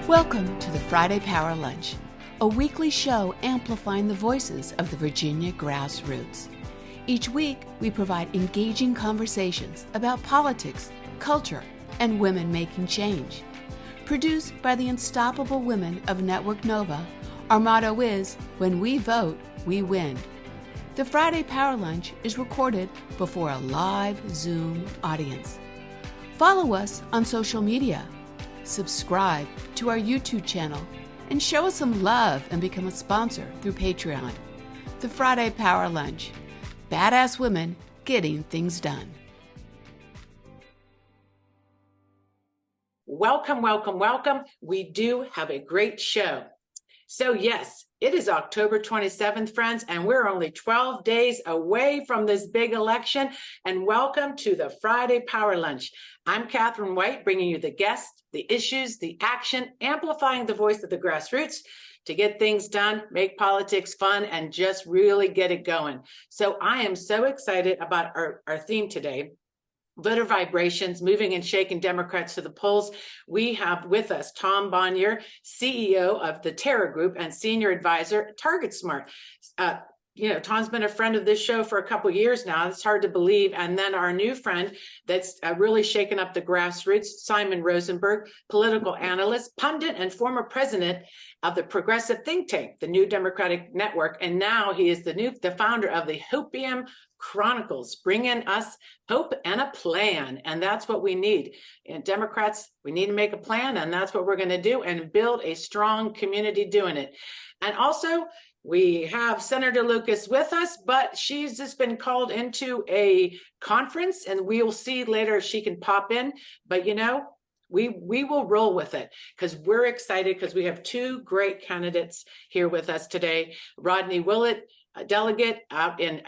Welcome to the Friday Power Lunch, a weekly show amplifying the voices of the Virginia grassroots. Each week, we provide engaging conversations about politics, culture, and women making change. Produced by the unstoppable women of Network Nova, our motto is, when we vote, we win. The Friday Power Lunch is recorded before a live Zoom audience. Follow us on social media. Subscribe to our YouTube channel and show us some love and become a sponsor through Patreon. The Friday Power Lunch. Badass women getting things done. Welcome, welcome, welcome. We do have a great show. So yes, it is October 27th, friends, and we're only 12 days away from this big election. And welcome to the Friday Power Lunch. I'm Catherine White, bringing you the guests, the issues, the action, amplifying the voice of the grassroots to get things done, make politics fun, and just really get it going. So I am so excited about our theme today. Voter vibrations, moving and shaking Democrats to the polls. We have with us Tom Bonier, CEO of the Terra Group and Senior Advisor at TargetSmart. Tom's been a friend of this show for a couple years now. It's hard to believe. And then our new friend that's really shaken up the grassroots, Simon Rosenberg, political analyst, pundit, and former president of the progressive think tank, the New Democratic Network. And now he is the founder of the Hopium Chronicles, bringing us hope and a plan. And that's what we need. And Democrats, we need to make a plan, and that's what we're going to do and build a strong community doing it. And also, we have Senator Lucas with us, but she's just been called into a conference, and we'll see later if she can pop in. But we will roll with it because we're excited because we have two great candidates here with us today. Rodney Willitt, a delegate out in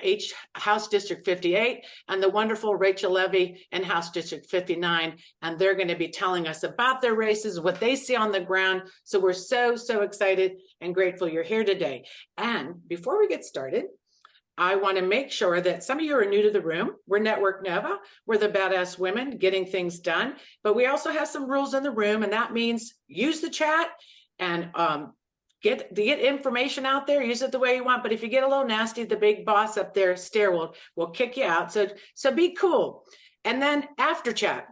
House District 58, and the wonderful Rachel Levy in House District 59. And they're going to be telling us about their races, what they see on the ground. So we're so excited and grateful you're here today. And before we get started, I want to make sure that some of you are new to the room. We're Network Nova. We're the badass women getting things done. But we also have some rules in the room, and that means use the chat and get information out there. Use it the way you want. But if you get a little nasty, the big boss up there, Stair, will kick you out. So be cool. And then after chat.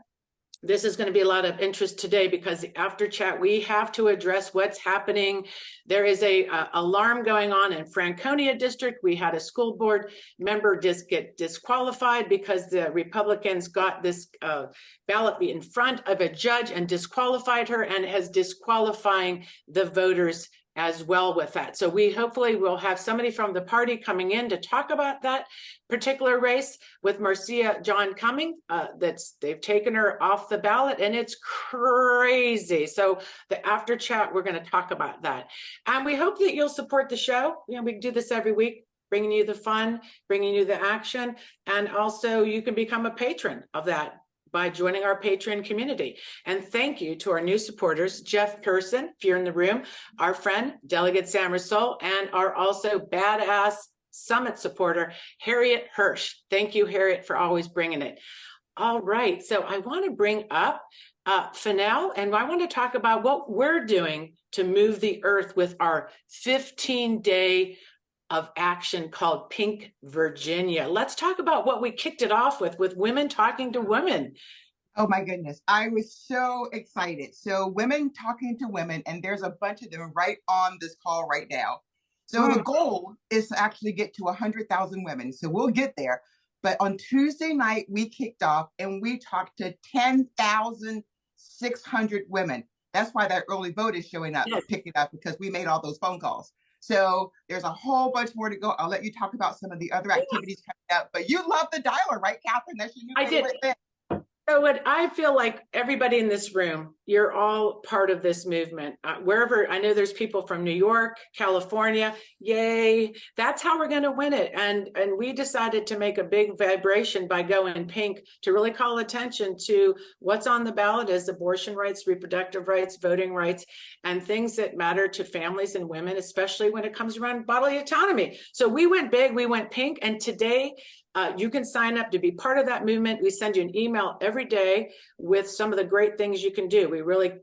This is going to be a lot of interest today because after chat, we have to address what's happening. There is a alarm going on in Franconia District. We had a school board member get disqualified because the Republicans got this ballot in front of a judge and disqualified her, and has disqualifying the voters as well with that. So we hopefully will have somebody from the party coming in to talk about that particular race with Marcia John Cumming. They've taken her off the ballot, and it's crazy. So the after chat, we're going to talk about that. And we hope that you'll support the show. We do this every week, bringing you the fun, bringing you the action. And also you can become a patron of that by joining our Patreon community. And thank you to our new supporters, Jeff Person, if you're in the room, our friend, Delegate Sam Russell, and our also badass summit supporter, Harriet Hirsch. Thank you, Harriet, for always bringing it. All right, so I want to bring up Fennell, and I want to talk about what we're doing to move the earth with our 15-day of action called Pink Virginia. Let's talk about what we kicked it off with women talking to women. Oh my goodness. I was so excited. So women talking to women, and there's a bunch of them right on this call right now. So the goal is to actually get to 100,000 women. So we'll get there. But on Tuesday night, we kicked off and we talked to 10,600 women. That's why that early vote is showing up, picking up, because we made all those phone calls. So there's a whole bunch more to go. I'll let you talk about some of the other activities coming up. But you love the dialer, right, Catherine? That's your new favorite thing. So what I feel like everybody in this room, you're all part of this movement. Wherever, I know there's people from New York, California, yay. That's how we're going to win it. And we decided to make a big vibration by going pink to really call attention to what's on the ballot as abortion rights, reproductive rights, voting rights, and things that matter to families and women, especially when it comes around bodily autonomy. So we went big, we went pink, and today, you can sign up to be part of that movement. We send you an email every day with some of the great things you can do. We really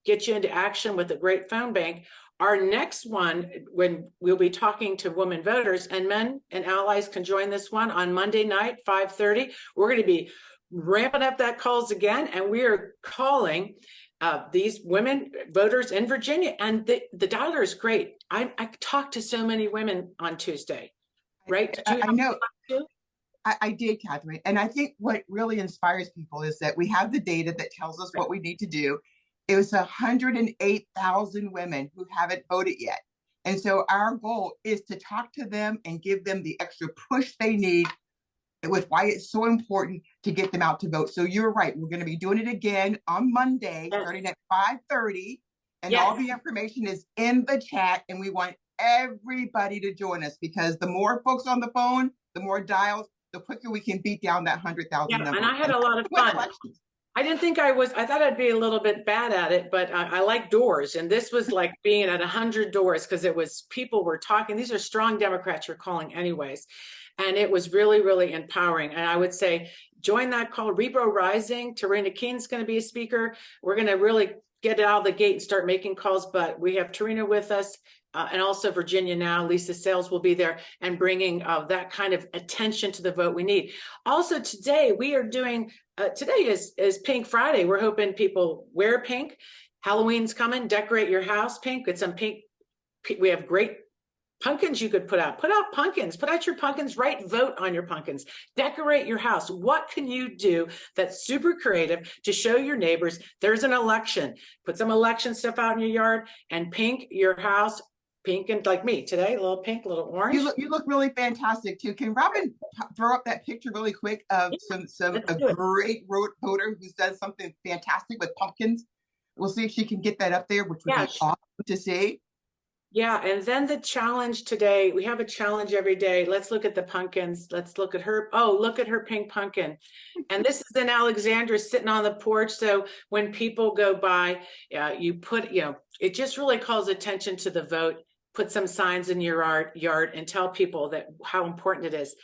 get you into action with a great phone bank. Our next one, when we'll be talking to women voters, and men and allies can join this one on Monday night, 5:30. We're going to be ramping up that calls again, and we are calling these women voters in Virginia. And the dialer is great. I talked to so many women on Tuesday, right? I know. I did, Catherine. And I think what really inspires people is that we have the data that tells us what we need to do. It was 108,000 women who haven't voted yet. And so our goal is to talk to them and give them the extra push they need with why it's so important to get them out to vote. So you're right. We're going to be doing it again on Monday, starting at 5:30. And all the information is in the chat. And we want everybody to join us, because the more folks on the phone, the more dials, the quicker we can beat down that 100,000 number. And I had a lot of fun. I didn't think I thought I'd be a little bit bad at it, but I like doors. And this was like being at 100 doors, because people were talking. These are strong Democrats you're calling anyways. And it was really, really empowering. And I would say, join that call. Rebro Rising, Tarina Keen's going to be a speaker. We're going to really get it out of the gate and start making calls. But we have Tarina with us. And also Virginia Now, Lisa Sales will be there and bringing that kind of attention to the vote we need. Also today, we are doing, today is Pink Friday. We're hoping people wear pink. Halloween's coming, decorate your house pink. Get some pink. We have great pumpkins you could put out. Put out pumpkins. Put out your pumpkins. Write vote on your pumpkins. Decorate your house. What can you do that's super creative to show your neighbors there's an election? Put some election stuff out in your yard and pink your house. Pink, and like me today, a little pink, a little orange. You look really fantastic too. Can Robin throw up that picture really quick of a great voter who's done something fantastic with pumpkins? We'll see if she can get that up there, which would be awesome to see. Yeah, and then the challenge today, we have a challenge every day. Let's look at the pumpkins. Let's look at her. Oh, look at her pink pumpkin. And this is in Alexandra sitting on the porch. So when people go by, you put, it just really calls attention to the vote. Put some signs in your yard and tell people that how important it is.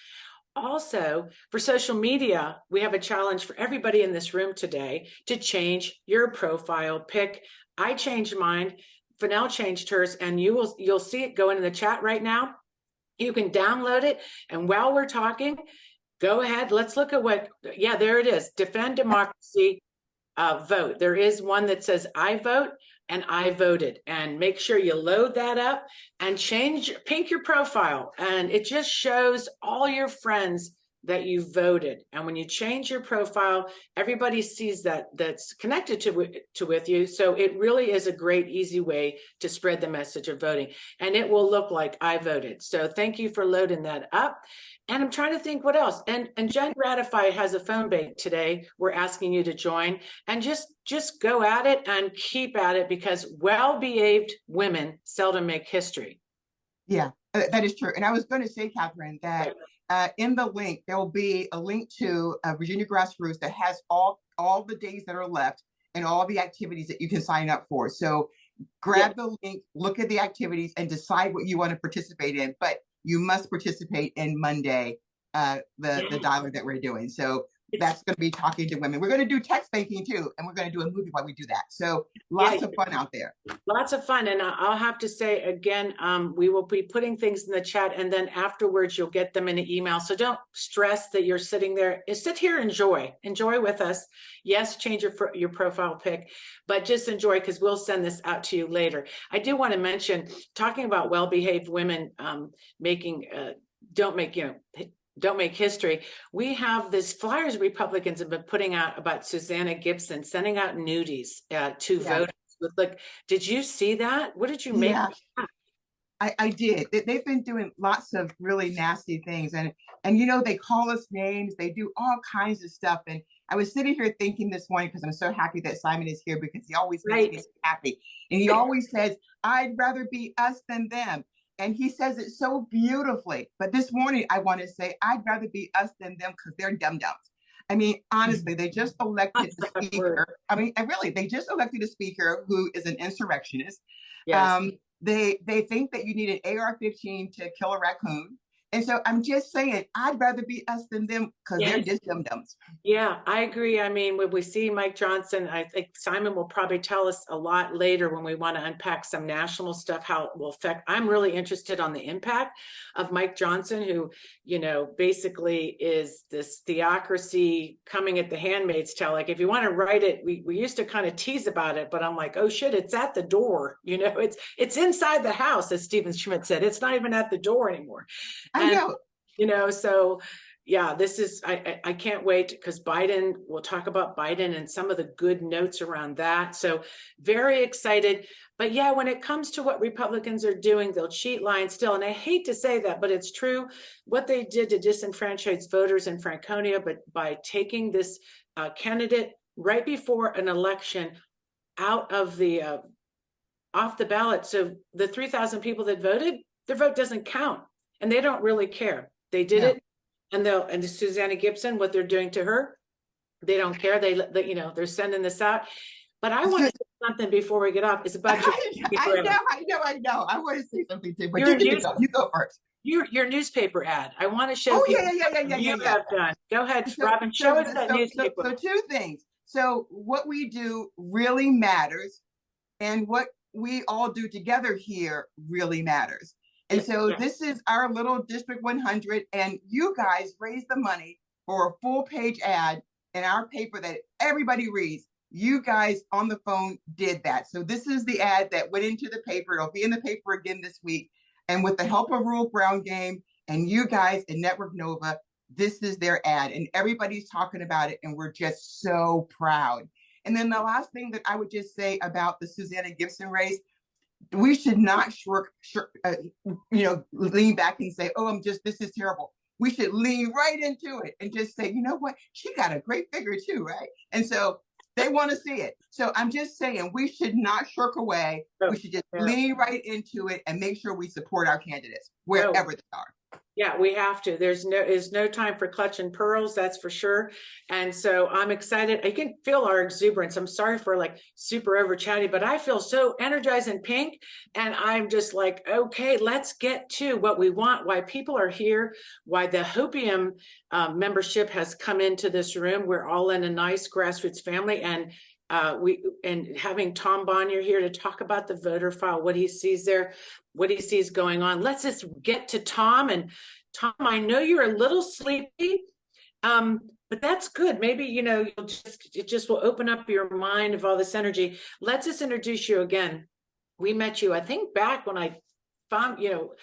Also, for social media, we have a challenge for everybody in this room today to change your profile pic. I changed mine. Fennell changed hers, and you'll see it going in the chat right now. You can download it, and while we're talking, go ahead. Let's look at there it is. Defend democracy, vote. There is one that says I vote and I voted, and make sure you load that up and pink your profile. And it just shows all your friends that you voted. And when you change your profile, everybody sees that's connected to with you. So it really is a great, easy way to spread the message of voting. And it will look like I voted. So thank you for loading that up. And I'm trying to think what else. And Jen Ratify has a phone bank today. We're asking you to join, and just go at it and keep at it, because well-behaved women seldom make history. Yeah, that is true. And I was going to say, Catherine, that in the link, there will be a link to Virginia Grassroots that has all the days that are left and all the activities that you can sign up for. So grab the link, look at the activities, and decide what you want to participate in. But you must participate in Monday, the dialogue that we're doing. So that's going to be talking to women. We're going to do text banking too, and we're going to do a movie while we do that. So lots of fun out there. Lots of fun. And I'll have to say again, we will be putting things in the chat, and then afterwards you'll get them in an email. So don't stress that you're sitting there. Sit here, enjoy with us. Yes, change your profile pic, but just enjoy, because we'll send this out to you later. I do want to mention, talking about well-behaved women don't make history. We have this flyers Republicans have been putting out about Susanna Gibson sending out nudies to voters. Did you see that? What did you make? Yeah, I did. They've been doing lots of really nasty things, and they call us names. They do all kinds of stuff. And I was sitting here thinking this morning, because I'm so happy that Simon is here, because he always makes me happy, and he always says, "I'd rather be us than them." And he says it so beautifully. But this morning, I want to say, I'd rather be us than them, because they're dum-dums. I mean, honestly, they just elected the speaker. I mean, they just elected a speaker who is an insurrectionist. Yes. They think that you need an AR-15 to kill a raccoon. And so I'm just saying, I'd rather be us than them because they're just dum-dums. Yeah, I agree. I mean, when we see Mike Johnson, I think Simon will probably tell us a lot later when we want to unpack some national stuff, how it will affect. I'm really interested on the impact of Mike Johnson, who, you know, basically is this theocracy coming at the handmaid's tale. Like, if you want to write it, we used to kind of tease about it, but I'm like, oh shit, it's at the door. You know, it's inside the house, as Stephen Schmidt said. It's not even at the door anymore. I know. You know, so yeah, this is, I can't wait, because Biden, we'll talk about Biden and some of the good notes around that. So very excited. But yeah, when it comes to what Republicans are doing, they'll cheat, lie, and steal. And I hate to say that, but it's true. What they did to disenfranchise voters in Franconia, but by taking this candidate right before an election out of the, off the ballot. So the 3,000 people that voted, their vote doesn't count, and they don't really care. They did it. And Susanna Gibson, what they're doing to her, they don't care. They you know, they're sending this out. But I want to say something before we get off. It's about your I know. I want to say something too, but you go first. Your newspaper ad. I want to show. Oh people you have done. Go ahead, Robin. Show us that newspaper. So two things. So what we do really matters, and what we all do together here really matters. And so this is our little District 100, and you guys raised the money for a full-page ad in our paper that everybody reads. You guys on the phone did that. So this is the ad that went into the paper. It'll be in the paper again this week. And with the help of Rural Ground Game and you guys at Network Nova, this is their ad. And everybody's talking about it, and we're just so proud. And then the last thing that I would just say about the Susanna Gibson race, we should not lean back and say, oh, this is terrible. We should lean right into it and just say, you know what? She got a great figure too, right? And so they want to see it. So I'm just saying, we should not shirk away. We should just lean right into it and make sure we support our candidates wherever they are. Yeah, we have to. There's no time for clutching pearls, that's for sure. And so I'm excited. I can feel our exuberance. I'm sorry for like super over chatty, but I feel so energized and pink. And I'm just like, okay, let's get to what we want, why people are here, why the Hopium membership has come into this room. We're all in a nice grassroots family. And having Tom Bonier here to talk about the voter file, what he sees there, what he sees going on. Let's just get to Tom. And Tom, I know you're a little sleepy, but that's good. Maybe, you know, it just will open up your mind of all this energy. Let's just introduce you again. We met you, I think, back when I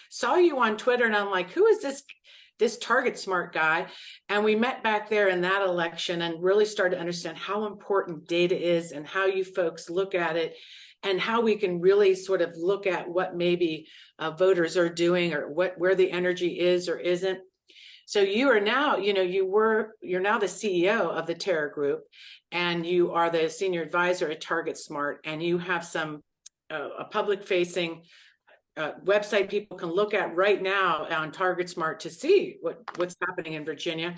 saw you on Twitter, and I'm like, who is this TargetSmart guy? And we met back there in that election and really started to understand how important data is and how you folks look at it, and how we can really sort of look at what maybe voters are doing, or where the energy is or isn't. So you are now, you're now the CEO of the Terror Group, and you are the senior advisor at TargetSmart, and you have some a public-facing website people can look at right now on TargetSmart to see what's happening in Virginia.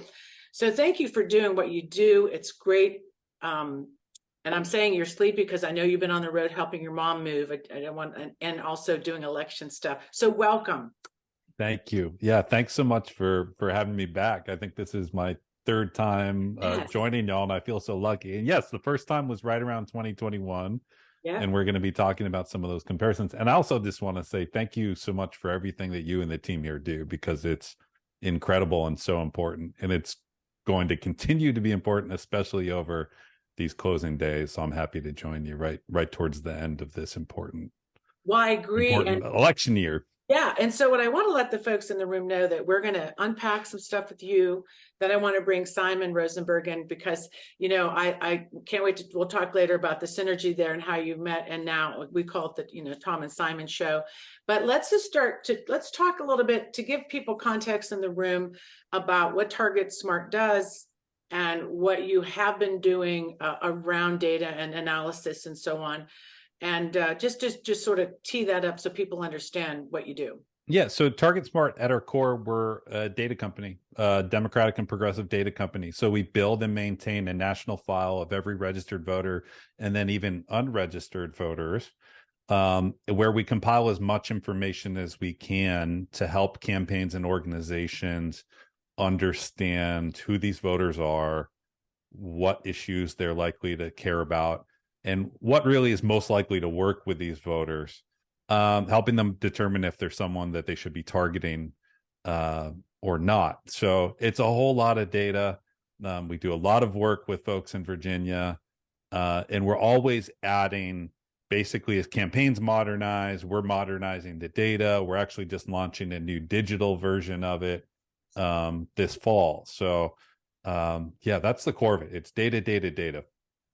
So thank you for doing what you do. It's great. And I'm saying you're sleepy because I know you've been on the road helping your mom move. I don't want, and also doing election stuff. So welcome. Thank you. Yeah, thanks so much for having me back. I think this is my third time joining y'all, and I feel so lucky. And yes, the first time was right around 2021. Yeah. And we're going to be talking about some of those comparisons. And I also just want to say thank you so much for everything that you and the team here do, because it's incredible and so important. And it's going to continue to be important, especially over these closing days. So I'm happy to join you right towards the end of this important. Well, I agree. Election year. Yeah. And so what I want to let the folks in the room know, that we're going to unpack some stuff with you, that I want to bring Simon Rosenberg in, because, I can't wait we'll talk later about the synergy there and how you met. And now we call it the, Tom and Simon show. But let's just let's talk a little bit to give people context in the room about what TargetSmart does and what you have been doing around data and analysis and so on. And just sort of tee that up so people understand what you do. Yeah, so TargetSmart at our core, we're a data company, democratic and progressive data company. So we build and maintain a national file of every registered voter, and then even unregistered voters. where we compile as much information as we can to help campaigns and organizations understand who these voters are, what issues they're likely to care about, and what really is most likely to work with these voters, helping them determine if there's someone that they should be targeting or not. So it's a whole lot of data. We do a lot of work with folks in Virginia, and we're always adding, basically, as campaigns modernize, we're modernizing the data. We're actually just launching a new digital version of it this fall. So yeah, that's the core of it. It's data, data, data.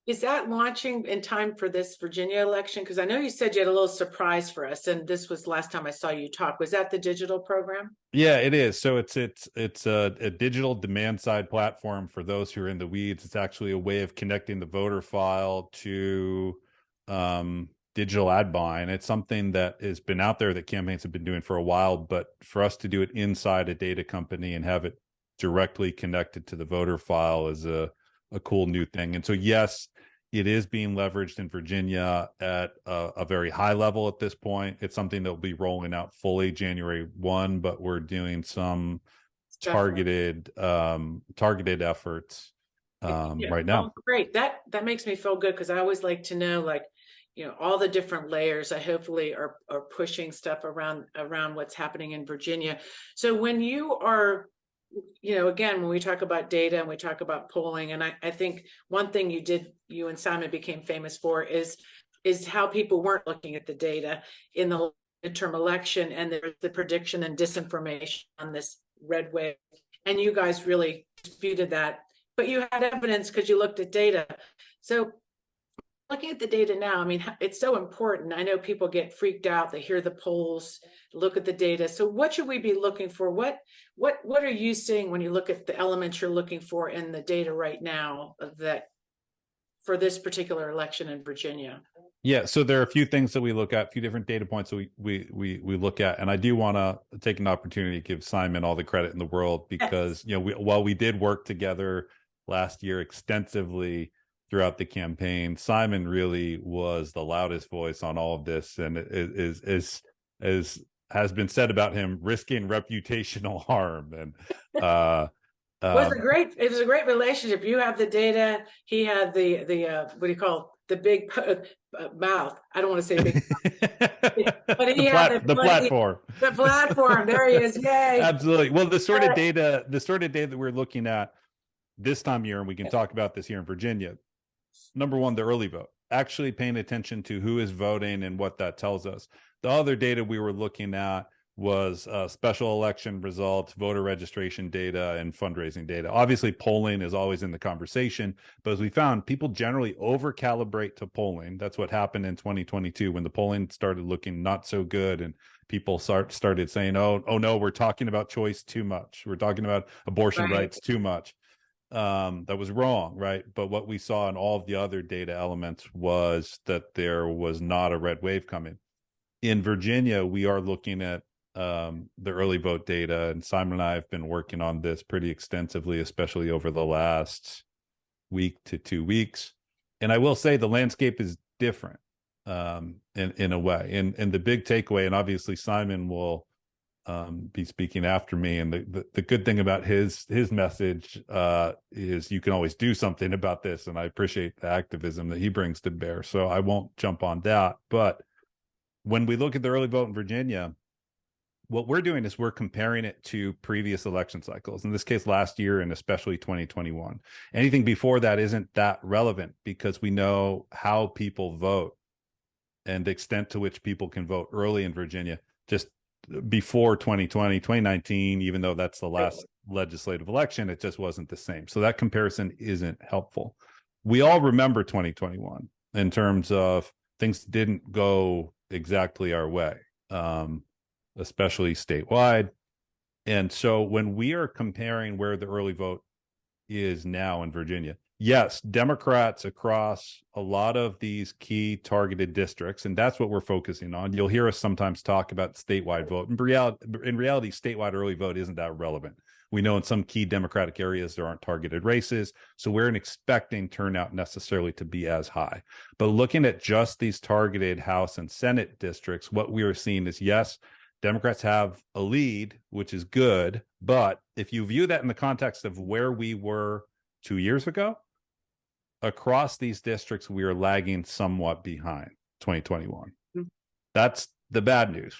Is that launching in time for this Virginia election? Because I know you said you had a little surprise for us, and this was last time I saw you talk. Was that the digital program? Yeah, it is. So it's a digital demand side platform for those who are in the weeds. It's actually a way of connecting the voter file to digital ad buying. It's something that has been out there that campaigns have been doing for a while, but for us to do it inside a data company and have it directly connected to the voter file is a cool new thing. And so, yes, it is being leveraged in Virginia at a very high level at this point. It's something that will be rolling out fully January 1, but we're doing some targeted efforts right now. Oh, great. That makes me feel good, because I always like to know, like, all the different layers. I hopefully are pushing stuff around what's happening in Virginia. So when you are, again, when we talk about data and we talk about polling, and I think one thing you and Simon became famous for is how people weren't looking at the data in the midterm election, and there's the prediction and disinformation on this red wave. And you guys really disputed that, but you had evidence because you looked at data. So looking at the data now, I mean, it's so important. I know people get freaked out. They hear the polls, look at the data. So what should we be looking for? What are you seeing when you look at the elements you're looking for in the data right now that for this particular election in Virginia? Yeah, so there are a few things that we look at, a few different data points that we look at, and I do want to take an opportunity to give Simon all the credit in the world, because while we did work together last year extensively throughout the campaign, Simon really was the loudest voice on all of this, and is has been said about him, risking reputational harm. And it was a great relationship. You have the data, he had the what do you call the big mouth? I don't want to say big mouth. But he had the platform. The platform. There he is. Yay. Absolutely. Well, the sort of data that we're looking at this time of year, and we can talk about this here in Virginia. Number one, the early vote, actually paying attention to who is voting and what that tells us. The other data we were looking at was special election results, voter registration data, and fundraising data. Obviously, polling is always in the conversation, but as we found, people generally over-calibrate to polling. That's what happened in 2022 when the polling started looking not so good, and people started saying, oh no, we're talking about choice too much. We're talking about abortion rights too much. That was wrong, right? But what we saw in all of the other data elements was that there was not a red wave coming. In Virginia, we are looking at the early vote data, and Simon and I have been working on this pretty extensively, especially over the last week to 2 weeks. And I will say the landscape is different in a way. And the big takeaway, and obviously Simon will be speaking after me, and the good thing about his message is you can always do something about this, and I appreciate the activism that he brings to bear, so I won't jump on that. But when we look at the early vote in Virginia, what we're doing is we're comparing it to previous election cycles, in this case last year and especially 2021. Anything before that isn't that relevant, because we know how people vote and the extent to which people can vote early in Virginia. Just before 2019, even though that's the last legislative election, it just wasn't the same. So that comparison isn't helpful. We all remember 2021 in terms of things didn't go exactly our way, especially statewide. And so when we are comparing where the early vote is now in Virginia, yes, Democrats across a lot of these key targeted districts, and that's what we're focusing on. You'll hear us sometimes talk about statewide vote. In reality, statewide early vote isn't that relevant. We know in some key Democratic areas there aren't targeted races, so we're not expecting turnout necessarily to be as high. But looking at just these targeted House and Senate districts, what we are seeing is, yes, Democrats have a lead, which is good, but if you view that in the context of where we were 2 years ago, across these districts, we are lagging somewhat behind 2021. Mm-hmm. That's the bad news.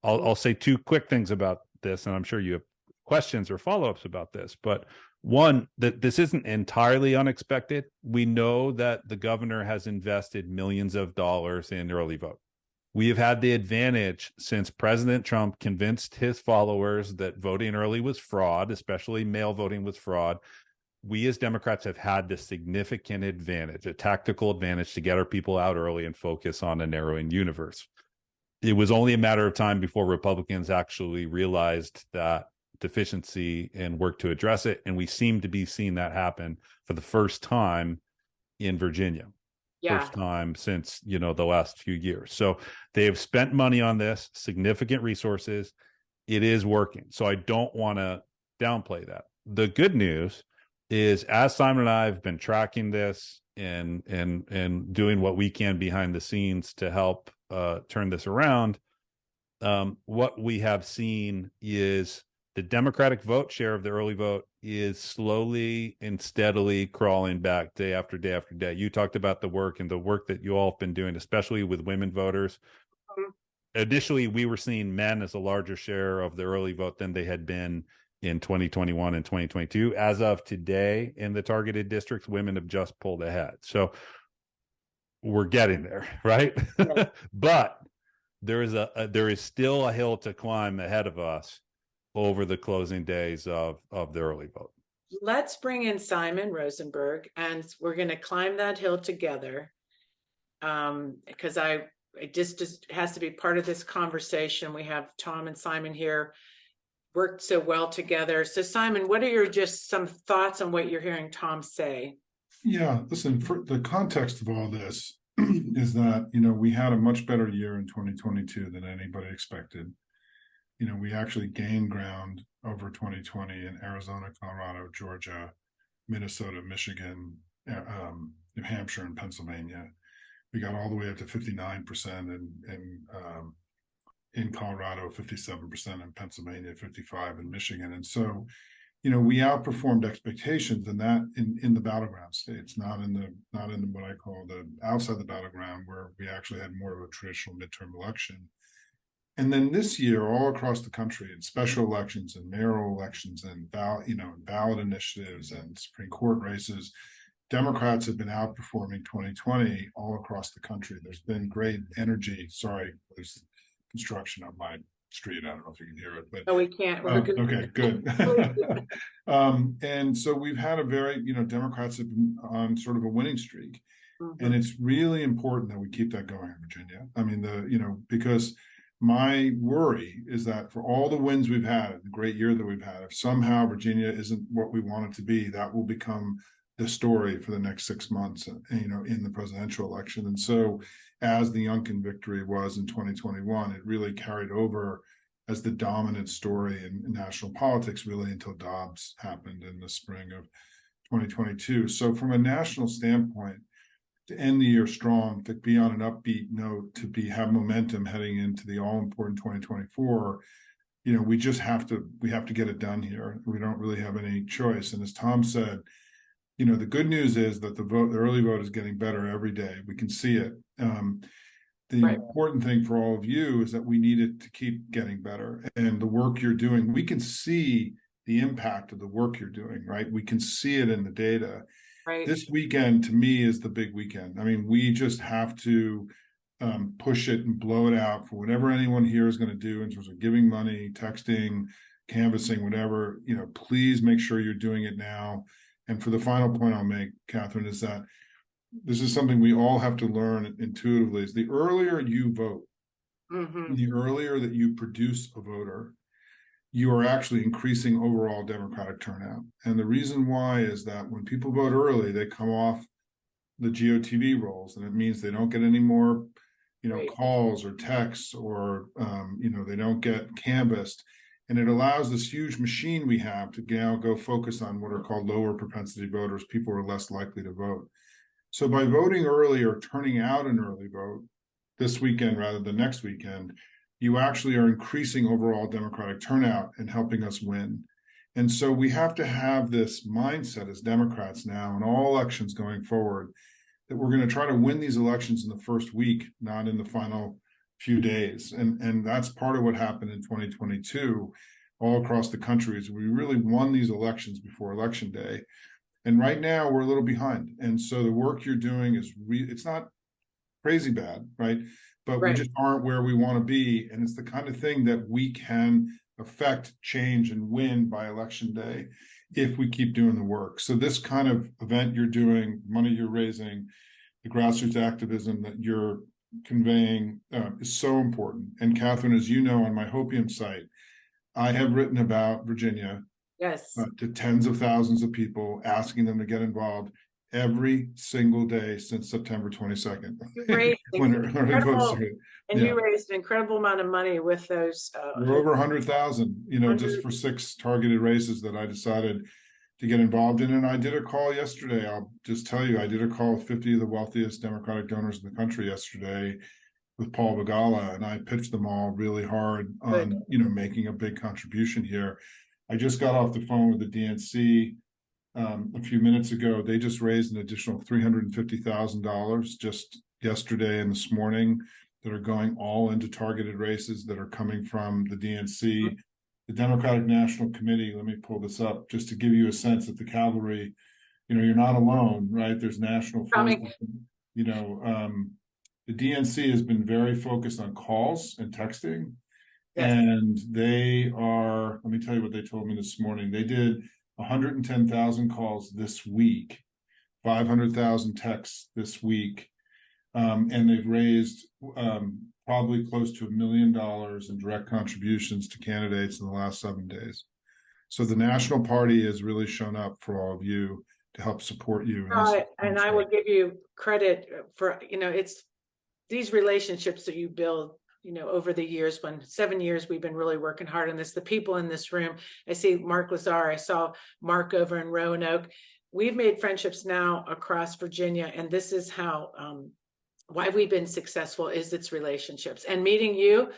I'll say two quick things about this, and I'm sure you have questions or follow-ups about this. But one, that this isn't entirely unexpected. We know that the governor has invested millions of dollars in early vote. We have had the advantage since President Trump convinced his followers that voting early was fraud, especially mail voting was fraud. We as Democrats have had this significant advantage, a tactical advantage to get our people out early and focus on a narrowing universe. It was only a matter of time before Republicans actually realized that deficiency and worked to address it. And we seem to be seeing that happen for the first time in Virginia. Yeah. First time since, the last few years. So they have spent money on this, significant resources. It is working. So I don't want to downplay that. The good news is, as Simon and I have been tracking this and doing what we can behind the scenes to help turn this around, what we have seen is the Democratic vote share of the early vote is slowly and steadily crawling back day after day after day. You talked about the work that you all have been doing, especially with women voters. Mm-hmm. Additionally, we were seeing men as a larger share of the early vote than they had been in 2021 and 2022. As of today, in the targeted districts, women have just pulled ahead. So we're getting there, right? Yeah. But there is still a hill to climb ahead of us over the closing days of the early vote. Let's bring in Simon Rosenberg, and we're going to climb that hill together, because it just has to be part of this conversation. We have Tom and Simon here, worked so well together. So Simon, what are just some thoughts on what you're hearing Tom say? Yeah, listen, for the context of all this is that, we had a much better year in 2022 than anybody expected. We actually gained ground over 2020 in Arizona, Colorado, Georgia, Minnesota, Michigan, New Hampshire, and Pennsylvania. We got all the way up to 59% in Colorado, 57% in Pennsylvania, 55% in Michigan. And so, we outperformed expectations, and that in the battleground states, not in what I call the outside the battleground, where we actually had more of a traditional midterm election. And then this year, all across the country, in special elections and mayoral elections and ballot initiatives and Supreme Court races, Democrats have been outperforming 2020 all across the country. There's been great energy. Sorry, there's construction on my street. I don't know if you can hear it, but we can't. We're good. Okay, good. And so we've had a very, Democrats have been on sort of a winning streak, mm-hmm. and it's really important that we keep that going in Virginia. I mean, because my worry is that for all the wins we've had, the great year that we've had, if somehow Virginia isn't what we want it to be, that will become the story for the next 6 months, in the presidential election. And so, as the Youngkin victory was in 2021, it really carried over as the dominant story in national politics, really until Dobbs happened in the spring of 2022. So from a national standpoint, to end the year strong, to be on an upbeat note, to have momentum heading into the all-important 2024, we have to get it done here. We don't really have any choice. And as Tom said, the good news is that the early vote is getting better every day. We can see it. The right. important thing for all of you is that we need it to keep getting better. And the work you're doing, we can see the impact of the work you're doing, right? We can see it in the data. Right. This weekend, to me, is the big weekend. I mean, we just have to push it and blow it out for whatever anyone here is going to do in terms of giving money, texting, canvassing, whatever. Please make sure you're doing it now. And for the final point I'll make, Catherine, is that this is something we all have to learn intuitively, is the earlier you vote, mm-hmm. the earlier that you produce a voter, you are actually increasing overall Democratic turnout. And the reason why is that when people vote early, they come off the GOTV rolls, and it means they don't get any more, right. calls or texts, or, they don't get canvassed. And it allows this huge machine we have to now go focus on what are called lower propensity voters, people who are less likely to vote. So by voting early or turning out an early vote this weekend rather than next weekend, you actually are increasing overall Democratic turnout and helping us win. And so we have to have this mindset as Democrats now in all elections going forward that we're going to try to win these elections in the first week, not in the final few days. And that's part of what happened in 2022 all across the country is we really won these elections before Election Day. And right now we're a little behind. And so the work you're doing is it's not crazy bad, right? But we just aren't where we want to be. And it's the kind of thing that we can affect, change, and win by Election Day if we keep doing the work. So this kind of event you're doing, money you're raising, the grassroots activism that you're conveying is so important. And Catherine, as you know, on my Hopium site, I have written about Virginia to tens of thousands of people, asking them to get involved every single day since September 22nd. You raised an incredible amount of money with those. We're over 100,000, just for 6 targeted races that I decided to get involved in. And I did a call yesterday. I'll just tell you, I did a call with 50 of the wealthiest Democratic donors in the country yesterday with Paul Begala, and I pitched them all really hard on, making a big contribution here. I just got off the phone with the DNC a few minutes ago. They just raised an additional $350,000 just yesterday and this morning that are going all into targeted races that are coming from the DNC. The Democratic National Committee, let me pull this up just to give you a sense that the cavalry, you're not alone, right? There's national forces. The DNC has been very focused on calls and texting. Yes. And they are, let me tell you what they told me this morning. They did 110,000 calls this week, 500,000 texts this week, and they've raised probably close to $1 million in direct contributions to candidates in the last 7 days. So the National Party has really shown up for all of you to help support you. And I will give you credit for, it's these relationships that you build over the years. When 7 years we've been really working hard on this, the people in this room, I see Mark Lazar, I saw Mark over in Roanoke. We've made friendships now across Virginia, and this is how why we've been successful is its relationships. And meeting you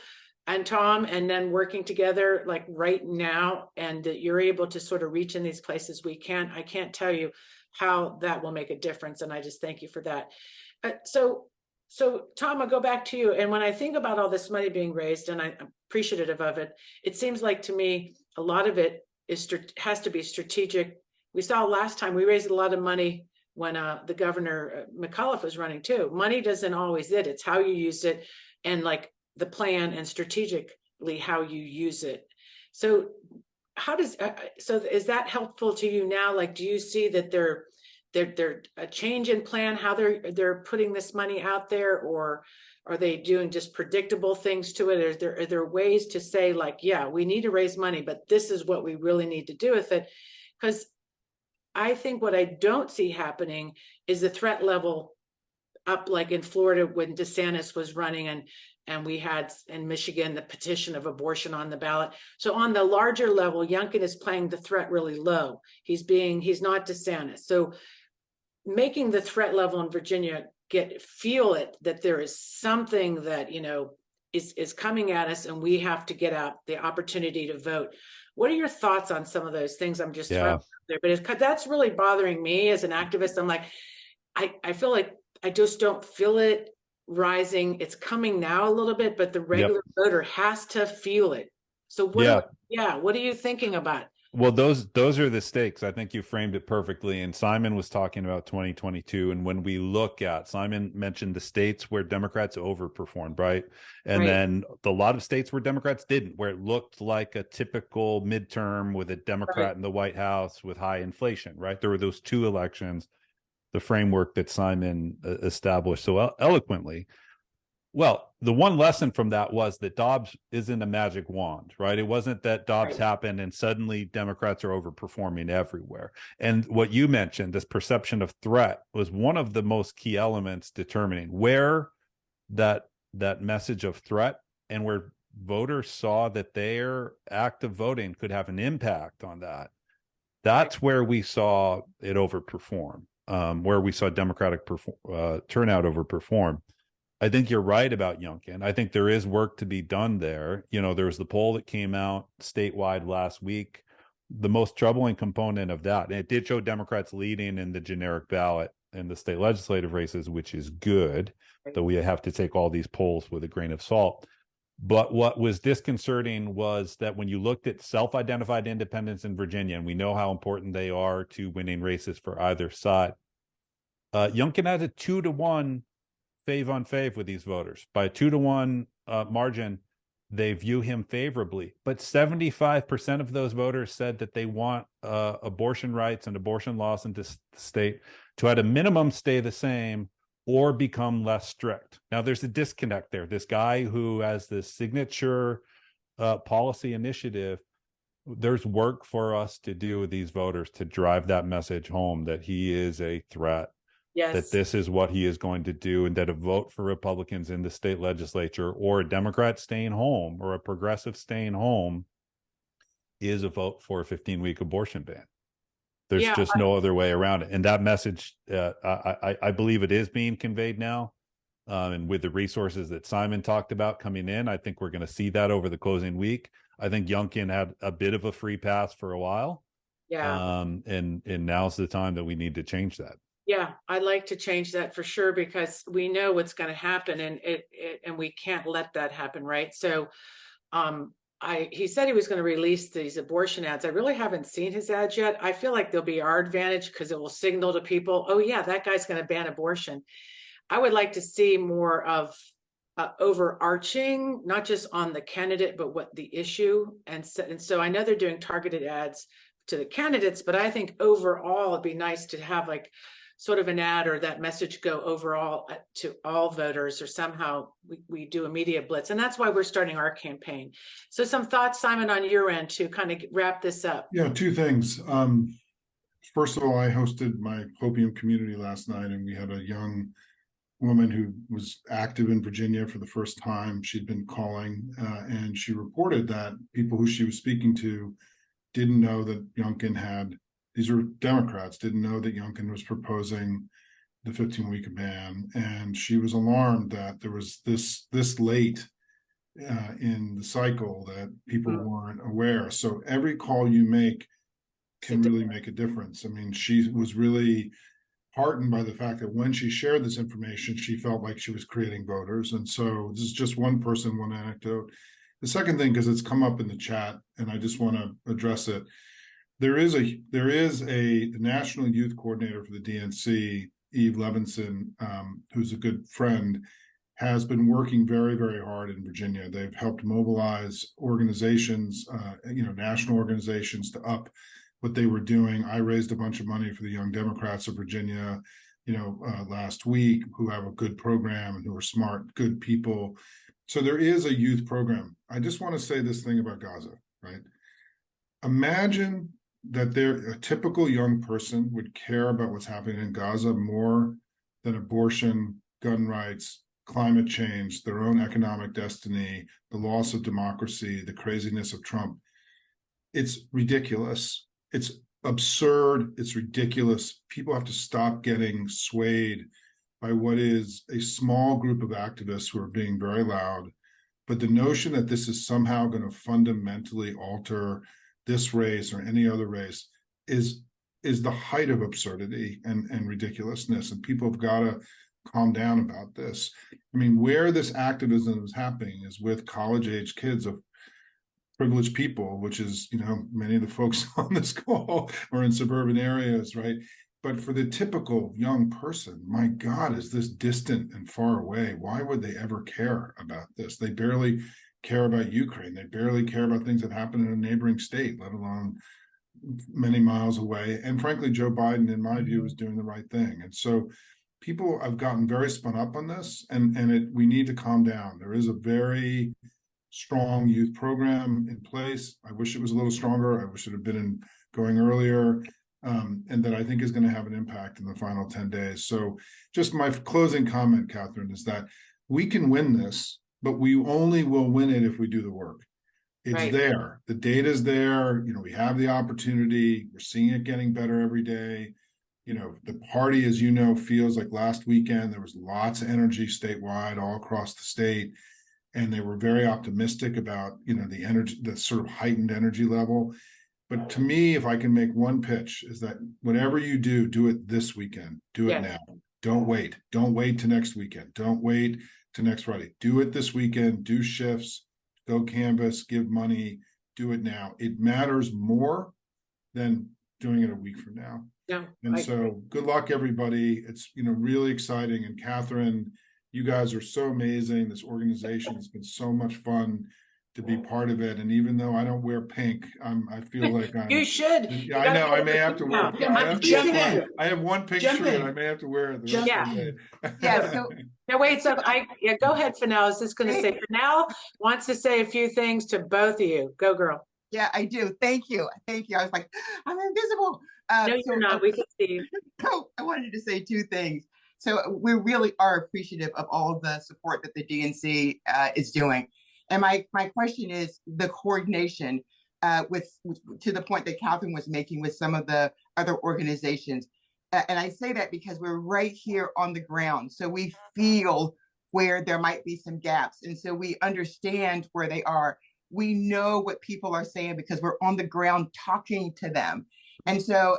and Tom, and then working together like right now, and that you're able to sort of reach in these places I can't tell you how that will make a difference. And I just thank you for that. So Tom, I'll go back to you. And when I think about all this money being raised, and I'm appreciative of it, it seems like to me, a lot of it has to be strategic. We saw last time we raised a lot of money when the governor McAuliffe was running too. Money doesn't always it's how you use it, and like the plan and strategically how you use it. So how does so is that helpful to you now? Like, do you see that they're a change in plan, how they're putting this money out there, or are they doing just predictable things to it? Are there ways to say like, yeah, we need to raise money, but this is what we really need to do with it? Because I think what I don't see happening is the threat level up, like in Florida when DeSantis was running, and we had in Michigan the petition of abortion on the ballot. So on the larger level, Youngkin is playing the threat really low. He's not DeSantis. So making the threat level in Virginia feel it, that there is something that, is coming at us, and we have to get out the opportunity to vote. What are your thoughts on some of those things? I'm just throwing out there, but that's really bothering me as an activist. I'm like, I feel like I just don't feel it rising. It's coming now a little bit, but the regular voter has to feel it. So what are you thinking about? Well, those are the stakes. I think you framed it perfectly. And Simon was talking about 2022. And when we look at, Simon mentioned the states where Democrats overperformed, right? And then a lot of states where Democrats didn't, where it looked like a typical midterm with a Democrat in the White House with high inflation, right? There were those 2 elections, the framework that Simon established so eloquently. Well, the one lesson from that was that Dobbs isn't a magic wand, right? It wasn't that Dobbs happened and suddenly Democrats are overperforming everywhere. And what you mentioned, this perception of threat, was one of the most key elements determining where that message of threat and where voters saw that their act of voting could have an impact on that. That's where we saw it overperform, where we saw Democratic turnout overperform. I think you're right about Youngkin. I think there is work to be done there. You know, there was the poll that came out statewide last week. The most troubling component of that, and it did show Democrats leading in the generic ballot in the state legislative races, which is good, though we have to take all these polls with a grain of salt. But what was disconcerting was that when you looked at self-identified independents in Virginia, and we know how important they are to winning races for either side, Youngkin has a 2-to-1 fave on fave with these voters. By a 2-to-1 margin, they view him favorably. But 75% of those voters said that they want abortion rights and abortion laws in this state to at a minimum stay the same or become less strict. Now, there's a disconnect there. This guy who has this signature policy initiative, there's work for us to do with these voters to drive that message home that he is a threat, that this is what he is going to do, and that a vote for Republicans in the state legislature or a Democrat staying home or a progressive staying home is a vote for a 15-week abortion ban. There's just no other way around it. And that message, I believe it is being conveyed now. And with the resources that Simon talked about coming in, I think we're going to see that over the closing week. I think Youngkin had a bit of a free pass for a while. And now's the time that we need to change that. Yeah, I'd like to change that for sure, because we know what's going to happen, and we can't let that happen, right? So he said he was going to release these abortion ads. I really haven't seen his ads yet. I feel like they'll be our advantage because it will signal to people, oh yeah, that guy's going to ban abortion. I would like to see more of overarching, not just on the candidate, but what the issue. And so I know they're doing targeted ads to the candidates, but I think overall it'd be nice to have like sort of an ad or that message go overall to all voters, or somehow we do a media blitz. And that's why we're starting our campaign. So some thoughts, Simon, on your end to kind of wrap this up. Yeah, two things. First of all, I hosted my Hopium community last night, and we had a young woman who was active in Virginia for the first time. She'd been calling, and she reported that people who she was speaking to didn't know that Youngkin had, these were Democrats, didn't know that Youngkin was proposing the 15-week ban. And she was alarmed that there was this late in the cycle that people weren't aware. So every call you make can really make a difference. I mean, she was really heartened by the fact that when she shared this information, she felt like she was creating voters. And so this is just one person, one anecdote. The second thing, because it's come up in the chat, and I just want to address it. The national youth coordinator for the DNC, Eve Levinson, who's a good friend, has been working very, very hard in Virginia. They've helped mobilize organizations, national organizations, to up what they were doing. I raised a bunch of money for the Young Democrats of Virginia, last week, who have a good program and who are smart, good people. So there is a youth program. I just want to say this thing about Gaza, right? Imagine that a typical young person would care about what's happening in Gaza more than abortion, gun rights, climate change, their own economic destiny, the loss of democracy, the craziness of Trump. It's ridiculous. It's absurd. It's ridiculous. People have to stop getting swayed by what is a small group of activists who are being very loud. But the notion that this is somehow going to fundamentally alter this race or any other race is the height of absurdity and ridiculousness. And people have got to calm down about this. I mean, where this activism is happening is with college-age kids of privileged people, which is, many of the folks on this call are in suburban areas, right? But for the typical young person, my God, is this distant and far away? Why would they ever care about this? They barely care about Ukraine. They barely care about things that happen in a neighboring state, let alone many miles away. And frankly, Joe Biden, in my view, is doing the right thing. And so people have gotten very spun up on this, and we need to calm down. There is a very strong youth program in place. I wish it was a little stronger. I wish it had been going earlier, and that I think is going to have an impact in the final 10 days. So just my closing comment, Catherine, is that we can win this but we only will win it if we do the work. It's Right. there. The data's there. We have the opportunity. We're seeing it getting better every day. The party, as you know, feels like last weekend, there was lots of energy statewide all across the state. And they were very optimistic about, the energy, the sort of heightened energy level. But to me, if I can make one pitch, is that whatever you do it this weekend. Do it now. Don't wait. Don't wait to next weekend. Don't wait to next Friday. Do it this weekend. Do shifts. Go canvas. Give money. Do it now. It matters more than doing it a week from now. Yeah. And so good luck, everybody. It's, really exciting. And Catherine, you guys are so amazing. This organization has been so much fun to be part of it. And even though I don't wear pink, I feel like I'm. You should. Yeah, I know. I may have to wear. I have one pink shirt. And I may have to wear it the rest of the day. Yeah. So no, wait. So go ahead, Fennell. I was just going to say, Fennell wants to say a few things to both of you. Go, girl. Yeah, I do. Thank you. Thank you. I was like, I'm invisible. No, you're not. We can see you. I wanted to say two things. So we really are appreciative of all of the support that the DNC is doing. And my question is the coordination to the point that Catherine was making with some of the other organizations. And I say that because we're right here on the ground. So we feel where there might be some gaps. And so we understand where they are. We know what people are saying because we're on the ground talking to them. And so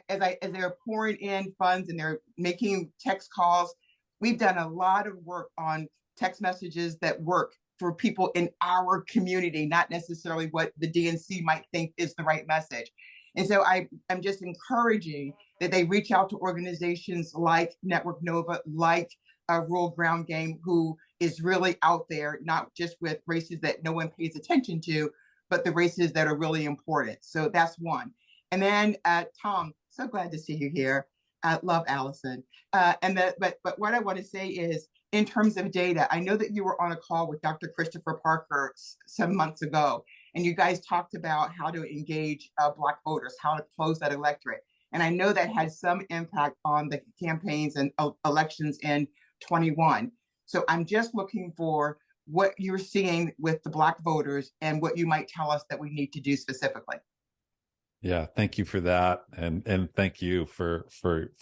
as they're pouring in funds and they're making text calls, we've done a lot of work on text messages that work for people in our community, not necessarily what the DNC might think is the right message. And so I'm just encouraging that they reach out to organizations like Network Nova, like Rural Ground Game, who is really out there, not just with races that no one pays attention to, but the races that are really important. So that's one. And then Tom, so glad to see you here. I love Allison. But what I want to say is, in terms of data, I know that you were on a call with Dr. Christopher Parker some months ago, and you guys talked about how to engage Black voters, how to close that electorate. And I know that had some impact on the campaigns and elections in 21. So I'm just looking for what you're seeing with the Black voters and what you might tell us that we need to do specifically. Yeah, thank you for that, and thank you for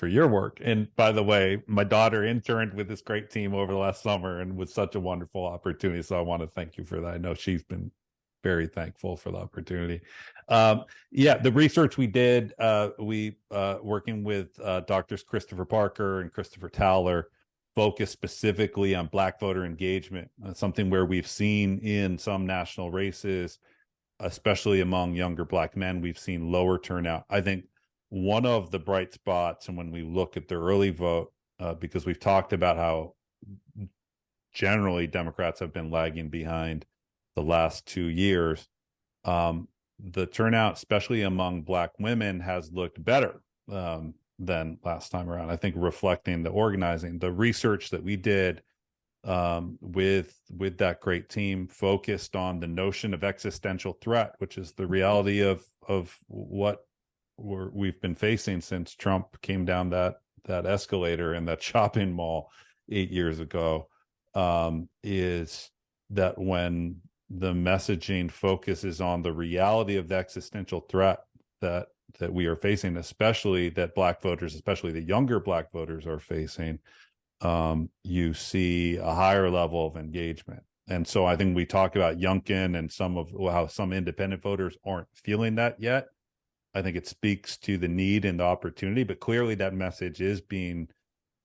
your work. And by the way, my daughter interned with this great team over the last summer, and was such a wonderful opportunity. So I want to thank you for that. I know she's been very thankful for the opportunity. Yeah, the research we did, working with Doctors Christopher Parker and Christopher Towler, focused specifically on Black voter engagement, something where we've seen in some national races, especially among younger Black men, we've seen lower turnout. I think one of the bright spots, and when we look at the early vote, because we've talked about how generally Democrats have been lagging behind the last 2 years, the turnout, especially among Black women, has looked better than last time around. I think reflecting the organizing, the research that we did with that great team focused on the notion of existential threat, which is the reality of what we've been facing since Trump came down that escalator in that shopping mall 8 years ago, is that when the messaging focuses on the reality of the existential threat that we are facing, especially that Black voters, especially the younger Black voters, are facing, you see a higher level of engagement. And so I think we talk about Youngkin and how some independent voters aren't feeling that yet. I think it speaks to the need and the opportunity, but clearly that message is being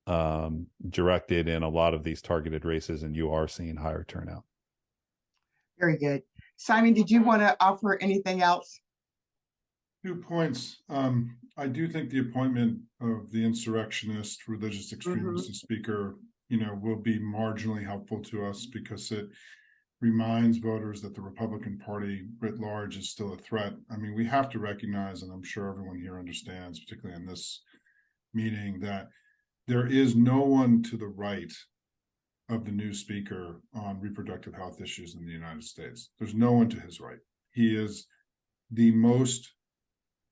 directed in a lot of these targeted races, and you are seeing higher turnout. Very good. Simon, did you want to offer anything else? 2 points. I do think the appointment of the insurrectionist, religious extremist speaker, will be marginally helpful to us, because it reminds voters that the Republican Party writ large is still a threat. I mean, we have to recognize, and I'm sure everyone here understands, particularly in this meeting, that there is no one to the right of the new speaker on reproductive health issues in the United States. There's no one to his right. He is the most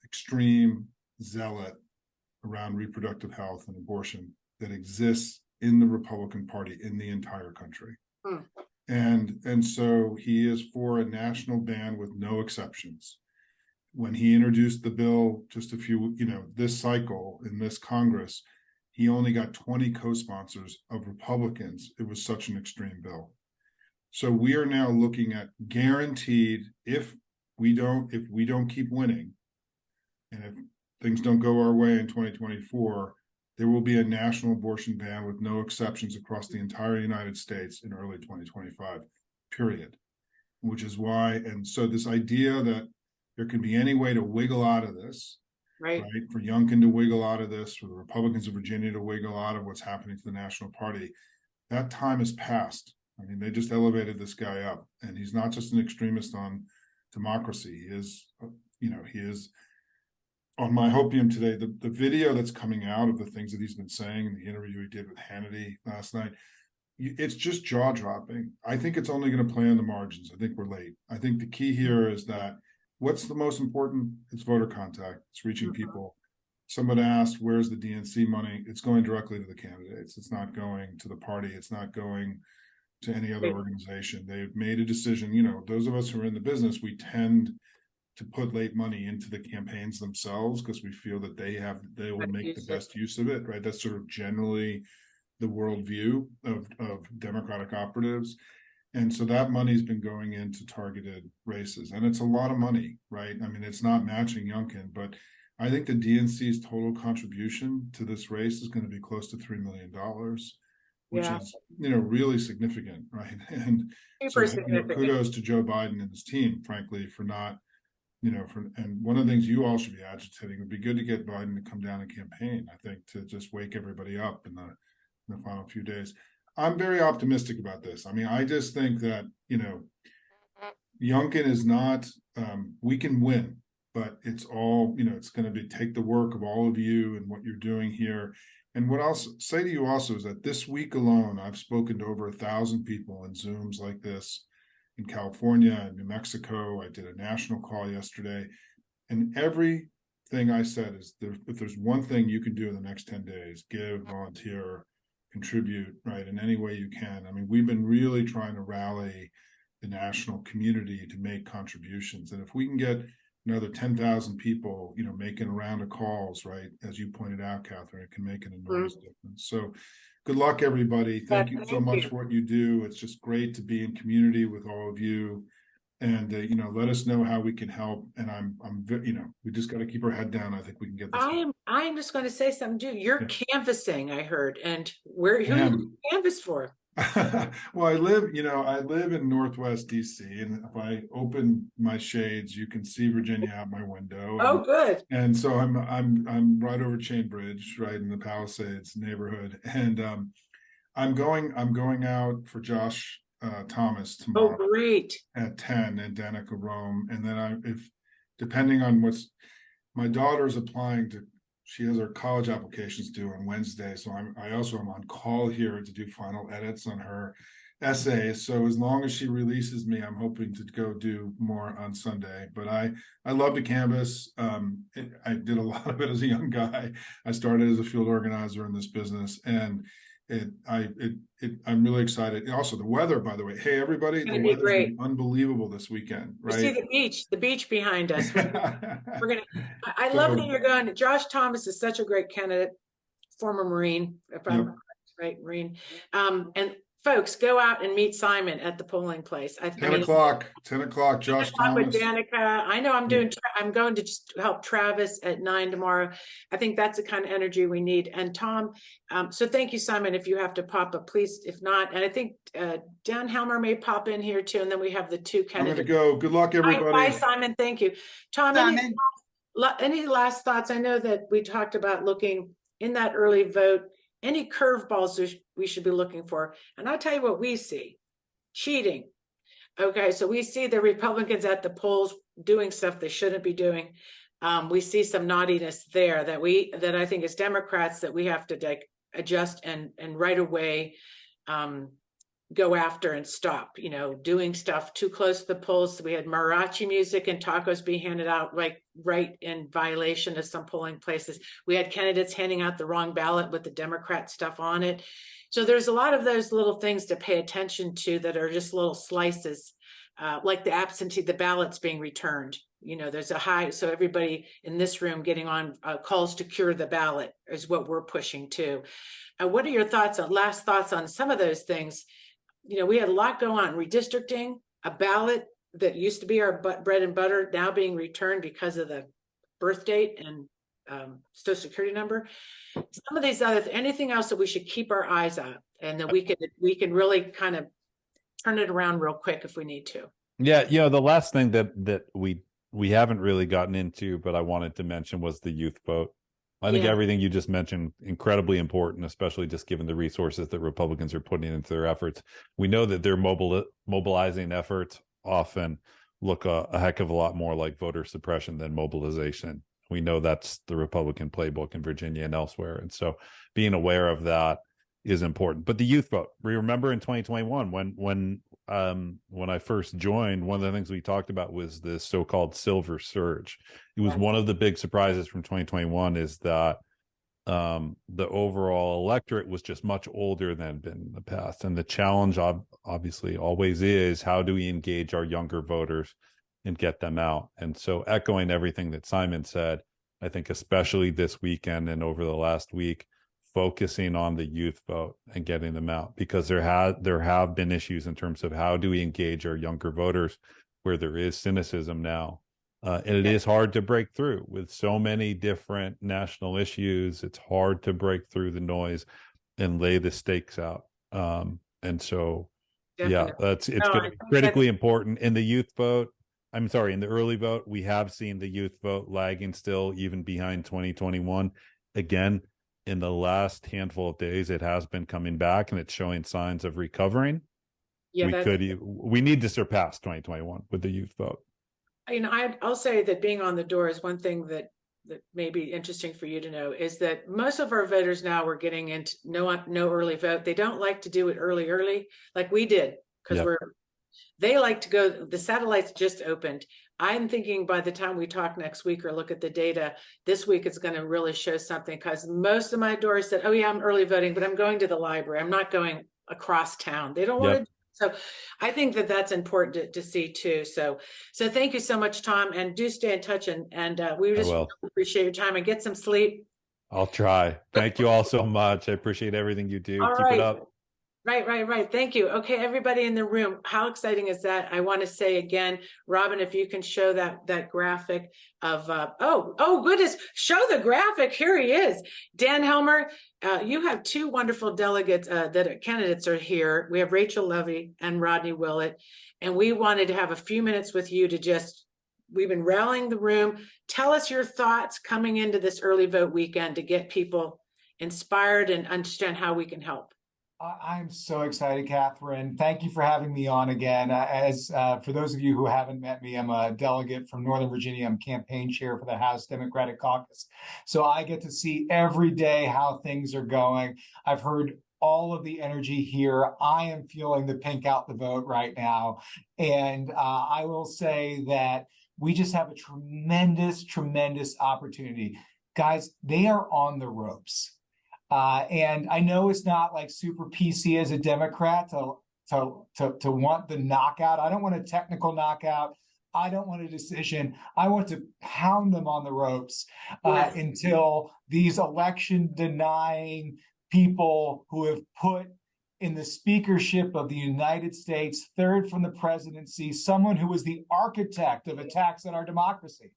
extreme zealot around reproductive health and abortion that exists in the Republican Party in the entire country. And so he is for a national ban with no exceptions. When he introduced the bill just a few, this cycle in this Congress, he only got 20 co-sponsors of Republicans. It was such an extreme bill. So we are now looking at guaranteed, if we don't keep winning, and if things don't go our way in 2024, there will be a national abortion ban with no exceptions across the entire United States in early 2025, period. Which is why, and so this idea that there can be any way to wiggle out of this, right? For Youngkin to wiggle out of this, for the Republicans of Virginia to wiggle out of what's happening to the National Party, that time has passed. I mean, they just elevated this guy up, and he's not just an extremist on democracy. He is, he is on my Hopium today. The video that's coming out of the things that he's been saying in the interview he did with Hannity last night, it's just jaw dropping. I think it's only going to play on the margins. I think we're late. I think the key here is that what's the most important? It's voter contact. It's reaching people. Somebody asked, where's the DNC money? It's going directly to the candidates. It's not going to the party. It's not going to any other organization. They've made a decision. Those of us who are in the business, we tend to put late money into the campaigns themselves because we feel that they will make the best use of it, right? That's sort of generally the worldview of Democratic operatives. And so that money's been going into targeted races, and it's a lot of money, right? I mean, it's not matching Youngkin, but I think the DNC's total contribution to this race is going to be close to $3 million, which is, really significant, right? And so, kudos to Joe Biden and his team, frankly, for not, and one of the things you all should be agitating would be good to get Biden to come down and campaign, I think, to just wake everybody up in the final few days. I'm very optimistic about this. I mean, I just think that, Youngkin is not, we can win, but it's all, it's going to be take the work of all of you and what you're doing here. And what I'll say to you also is that this week alone, I've spoken to over 1,000 people in Zooms like this in California and New Mexico. I did a national call yesterday, and everything I said is if there's one thing you can do in the next 10 days, give, volunteer, contribute, right, in any way you can. I mean, we've been really trying to rally the national community to make contributions. And if we can get another 10,000 people, making a round of calls, right, as you pointed out, Catherine, it can make an enormous difference. So good luck, everybody. Thank you so much for what you do. It's just great to be in community with all of you. And, let us know how we can help. And we just got to keep our head down. I think we can get this. I am just going to say something too. You're canvassing, I heard. And who are you canvass for? Well, I live in Northwest DC, and if I open my shades, you can see Virginia out my window. Oh, good. And so I'm right over Chain Bridge, right in the Palisades neighborhood. And I'm going out for Josh Thomas tomorrow. Oh, great. At 10 in Danica, Rome. And then depending on my daughter's applying to, she has her college applications due on Wednesday. So I also am on call here to do final edits on her essays. So as long as she releases me, I'm hoping to go do more on Sunday. But I love to canvass. I did a lot of it as a young guy. I started as a field organizer in this business, and I'm really excited. Also, the weather, by the way. Hey, everybody, the weather's been unbelievable this weekend, right? You see the beach behind us. I love that you're going. Josh Thomas is such a great candidate, former Marine, if I'm right, Marine. And folks, go out and meet Simon at the polling place. 10 o'clock, Josh Thomas. With Danica. I know I'm going to just help Travis at 9 tomorrow. I think that's the kind of energy we need. And Tom, so thank you, Simon. If you have to pop up, please, if not. And I think Dan Helmer may pop in here too. And then we have the two candidates. I'm going to go. Good luck, everybody. Bye, Simon. Thank you. Tom, any last thoughts? I know that we talked about looking in that early vote, any curveballs we should be looking for. And I'll tell you what we see: cheating. Okay, so we see the Republicans at the polls doing stuff they shouldn't be doing. We see some naughtiness there that I think as Democrats that we have to adjust and right away go after and stop, doing stuff too close to the polls. So we had mariachi music and tacos being handed out right in violation of some polling places. We had candidates handing out the wrong ballot with the Democrat stuff on it. So there's a lot of those little things to pay attention to that are just little slices, like the ballots being returned. There's a high, so everybody in this room getting on calls to cure the ballot is what we're pushing to. What are your last thoughts on some of those things? We had a lot go on, redistricting, a ballot that used to be our bread and butter now being returned because of the birth date and social security number. Some of these anything else that we should keep our eyes on, and that we can really kind of turn it around real quick if we need to. Yeah, the last thing that we haven't really gotten into, but I wanted to mention, was the youth vote. I think everything you just mentioned, incredibly important, especially just given the resources that Republicans are putting into their efforts. We know that their mobilizing efforts often look a heck of a lot more like voter suppression than mobilization. We know that's the Republican playbook in Virginia and elsewhere. And so being aware of that is important. But the youth vote, we remember in 2021, when I first joined, one of the things we talked about was this so-called silver surge. It was one of the big surprises from 2021 is that the overall electorate was just much older than been in the past. And the challenge obviously always is, how do we engage our younger voters and get them out? And so, echoing everything that Simon said, I think especially this weekend and over the last week, focusing on the youth vote and getting them out, because there have been issues in terms of how do we engage our younger voters where there is cynicism now. And it is hard to break through with so many different national issues. It's hard to break through the noise and lay the stakes out. And so, it's going to be critically important in the youth vote. In the early vote. We have seen the youth vote lagging still, even behind 2021. Again, in the last handful of days, it has been coming back and it's showing signs of recovering. We need to surpass 2021 with the youth vote. I'll say that being on the door is one thing that may be interesting for you to know, is that most of our voters now are getting into no early vote. They don't like to do it early like we did, because they like to go, the satellites just opened. I'm thinking by the time we talk next week or look at the data this week, it's going to really show something, because most of my doors said, oh yeah, I'm early voting, but I'm going to the library. I'm not going across town. They don't want to. So I think that that's important to see too. So thank you so much, Tom, and do stay in touch, and we just really appreciate your time, and get some sleep. I'll try. Thank you all so much. I appreciate everything you do. Keep it up. Right. Thank you. Okay, everybody in the room, how exciting is that? I want to say again, Robin, if you can show that graphic of, oh goodness, show the graphic. Here he is. Dan Helmer, you have two wonderful delegates candidates are here. We have Rachel Levy and Rodney Willett, and we wanted to have a few minutes with you to we've been rallying the room. Tell us your thoughts coming into this early vote weekend to get people inspired and understand how we can help. I'm so excited, Catherine. Thank you for having me on again. For those of you who haven't met me, I'm a delegate from Northern Virginia. I'm campaign chair for the House Democratic Caucus. So I get to see every day how things are going. I've heard all of the energy here. I am feeling the pink out the vote right now. And I will say that we just have a tremendous opportunity. Guys, they are on the ropes. And I know it's not like super PC as a Democrat to want the knockout. I don't want a technical knockout. I don't want a decision. I want to pound them on the ropes until these election denying people who have put in the speakership of the United States, third from the presidency, someone who was the architect of attacks on our democracy.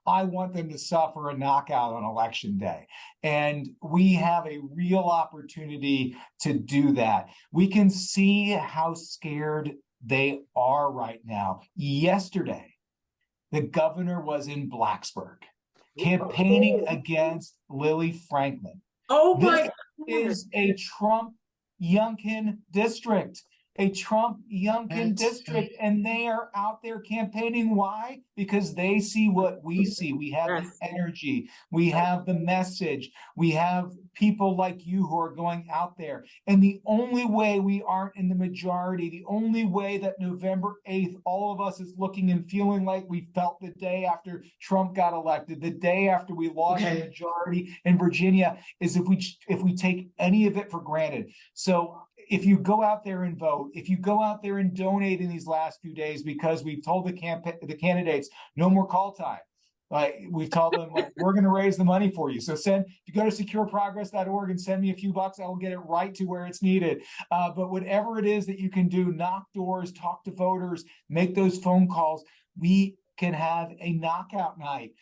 I want them to suffer a knockout on election day. And we have a real opportunity to do that. We can see how scared they are right now. Yesterday, the governor was in Blacksburg campaigning against Lily Franklin. Oh my! This is a Trump Youngkin district. a Trump Youngkin district, and they are out there campaigning. Why? Because they see what we see. We have the energy, we have the message, we have people like you who are going out there. And the only way we aren't in the majority, the only way that November 8th, all of us is looking and feeling like we felt the day after Trump got elected, the day after we lost the majority in Virginia, is if we take any of it for granted. So if you go out there and vote, if you go out there and donate in these last few days, because we've told the candidates no more call time. We've told them, like, we're going to raise the money for you. So if you go to secureprogress.org and send me a few bucks, I will get it right to where it's needed. But whatever it is that you can do, knock doors, talk to voters, make those phone calls. We can have a knockout night.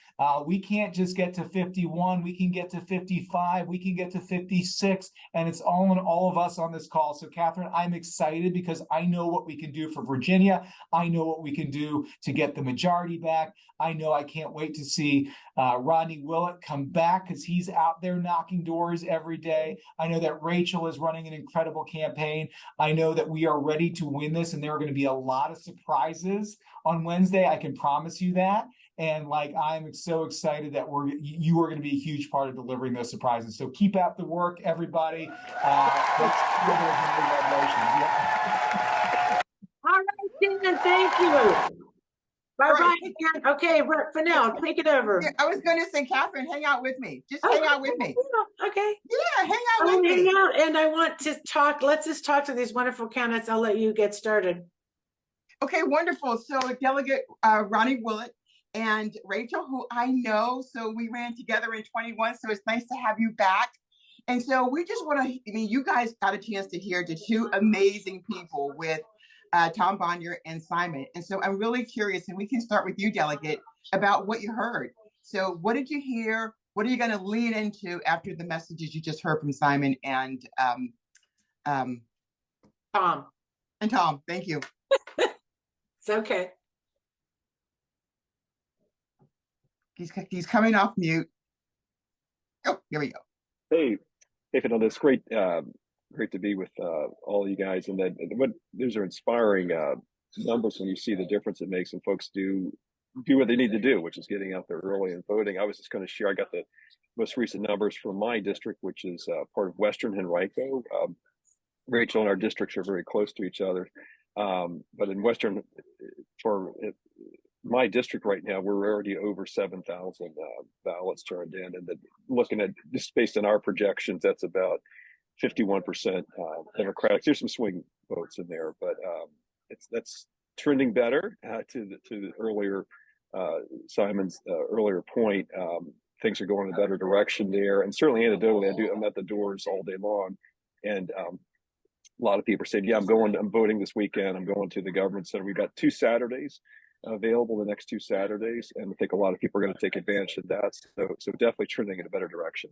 We can't just get to 51. We can get to 55. We can get to 56. And it's all on all of us on this call. So, Catherine, I'm excited because I know what we can do for Virginia. I know what we can do to get the majority back. I know I can't wait to see Rodney Willett come back because he's out there knocking doors every day. I know that Rachel is running an incredible campaign. I know that we are ready to win this, and there are going to be a lot of surprises on Wednesday. I can promise you that. And I'm so excited that you are going to be a huge part of delivering those surprises. So keep up the work, everybody. Let's All right, Dan, thank you. Bye-bye again. Okay, Fennell, take it over. Yeah, I was going to say, Catherine, hang out with me. Just hang out with me. Okay. Yeah, hang out with me. Hang out, and I want to talk. Let's just talk to these wonderful candidates. I'll let you get started. Okay, wonderful. So Delegate Rodney Willett and Rachel, who I know, so we ran together in 21, so it's nice to have you back. And so we just want to, you guys got a chance to hear the two amazing people with Tom Bonier and Simon. And so I'm really curious, and we can start with you, Delegate, about what you heard. So what did you hear? What are you going to lean into after the messages you just heard from Simon and Tom? And Tom, thank you. It's okay. He's coming off mute. Oh, here we go. Hey, Fennell, it's great to be with all you guys, and those are inspiring numbers when you see the difference it makes when folks do what they need to do, which is getting out there early and voting. I was just going to share, I got the most recent numbers from my district, which is part of Western Henrico. Rachel and our districts are very close to each other. But in Western, for my district right now, we're already over 7,000 ballots turned in. And looking at just based on our projections, that's about 51% Democrats. There's some swing votes in there, but that's trending better to the earlier Simon's earlier point. Things are going in a better direction there, and certainly anecdotally, I'm at the doors all day long, and a lot of people are saying, "Yeah, I'm voting this weekend. I'm going to the government center." We've got 2 Saturdays available, the next 2 Saturdays, and I think a lot of people are going to take advantage of that. So definitely trending in a better direction.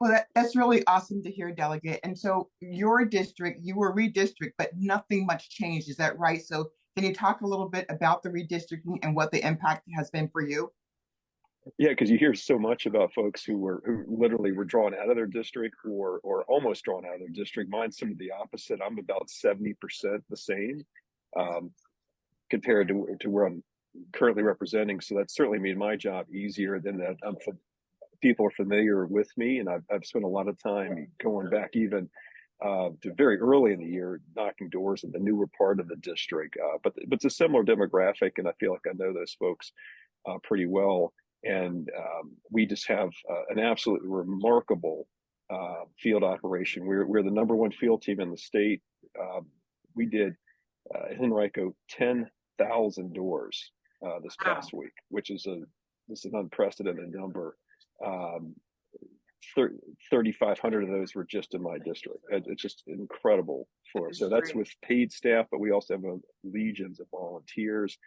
Well, that's really awesome to hear, Delegate. And so your district, you were redistricted, but nothing much changed. Is that right? So can you talk a little bit about the redistricting and what the impact has been for you? Yeah, because you hear so much about folks who literally were drawn out of their district or almost drawn out of their district. Mine's some of the opposite. I'm about 70% the same compared to where I'm currently representing. So that's certainly made my job easier than that. People are familiar with me, and I've spent a lot of time going back even to very early in the year, knocking doors in the newer part of the district. But it's a similar demographic, and I feel like I know those folks pretty well. And we just have an absolutely remarkable field operation. We're the #1 field team in the state. We did Henrico 10,000 doors this past week, which is an unprecedented number. 3,500 of those were just in my district. It's just incredible for us. So that's with paid staff, but we also have legions of volunteers.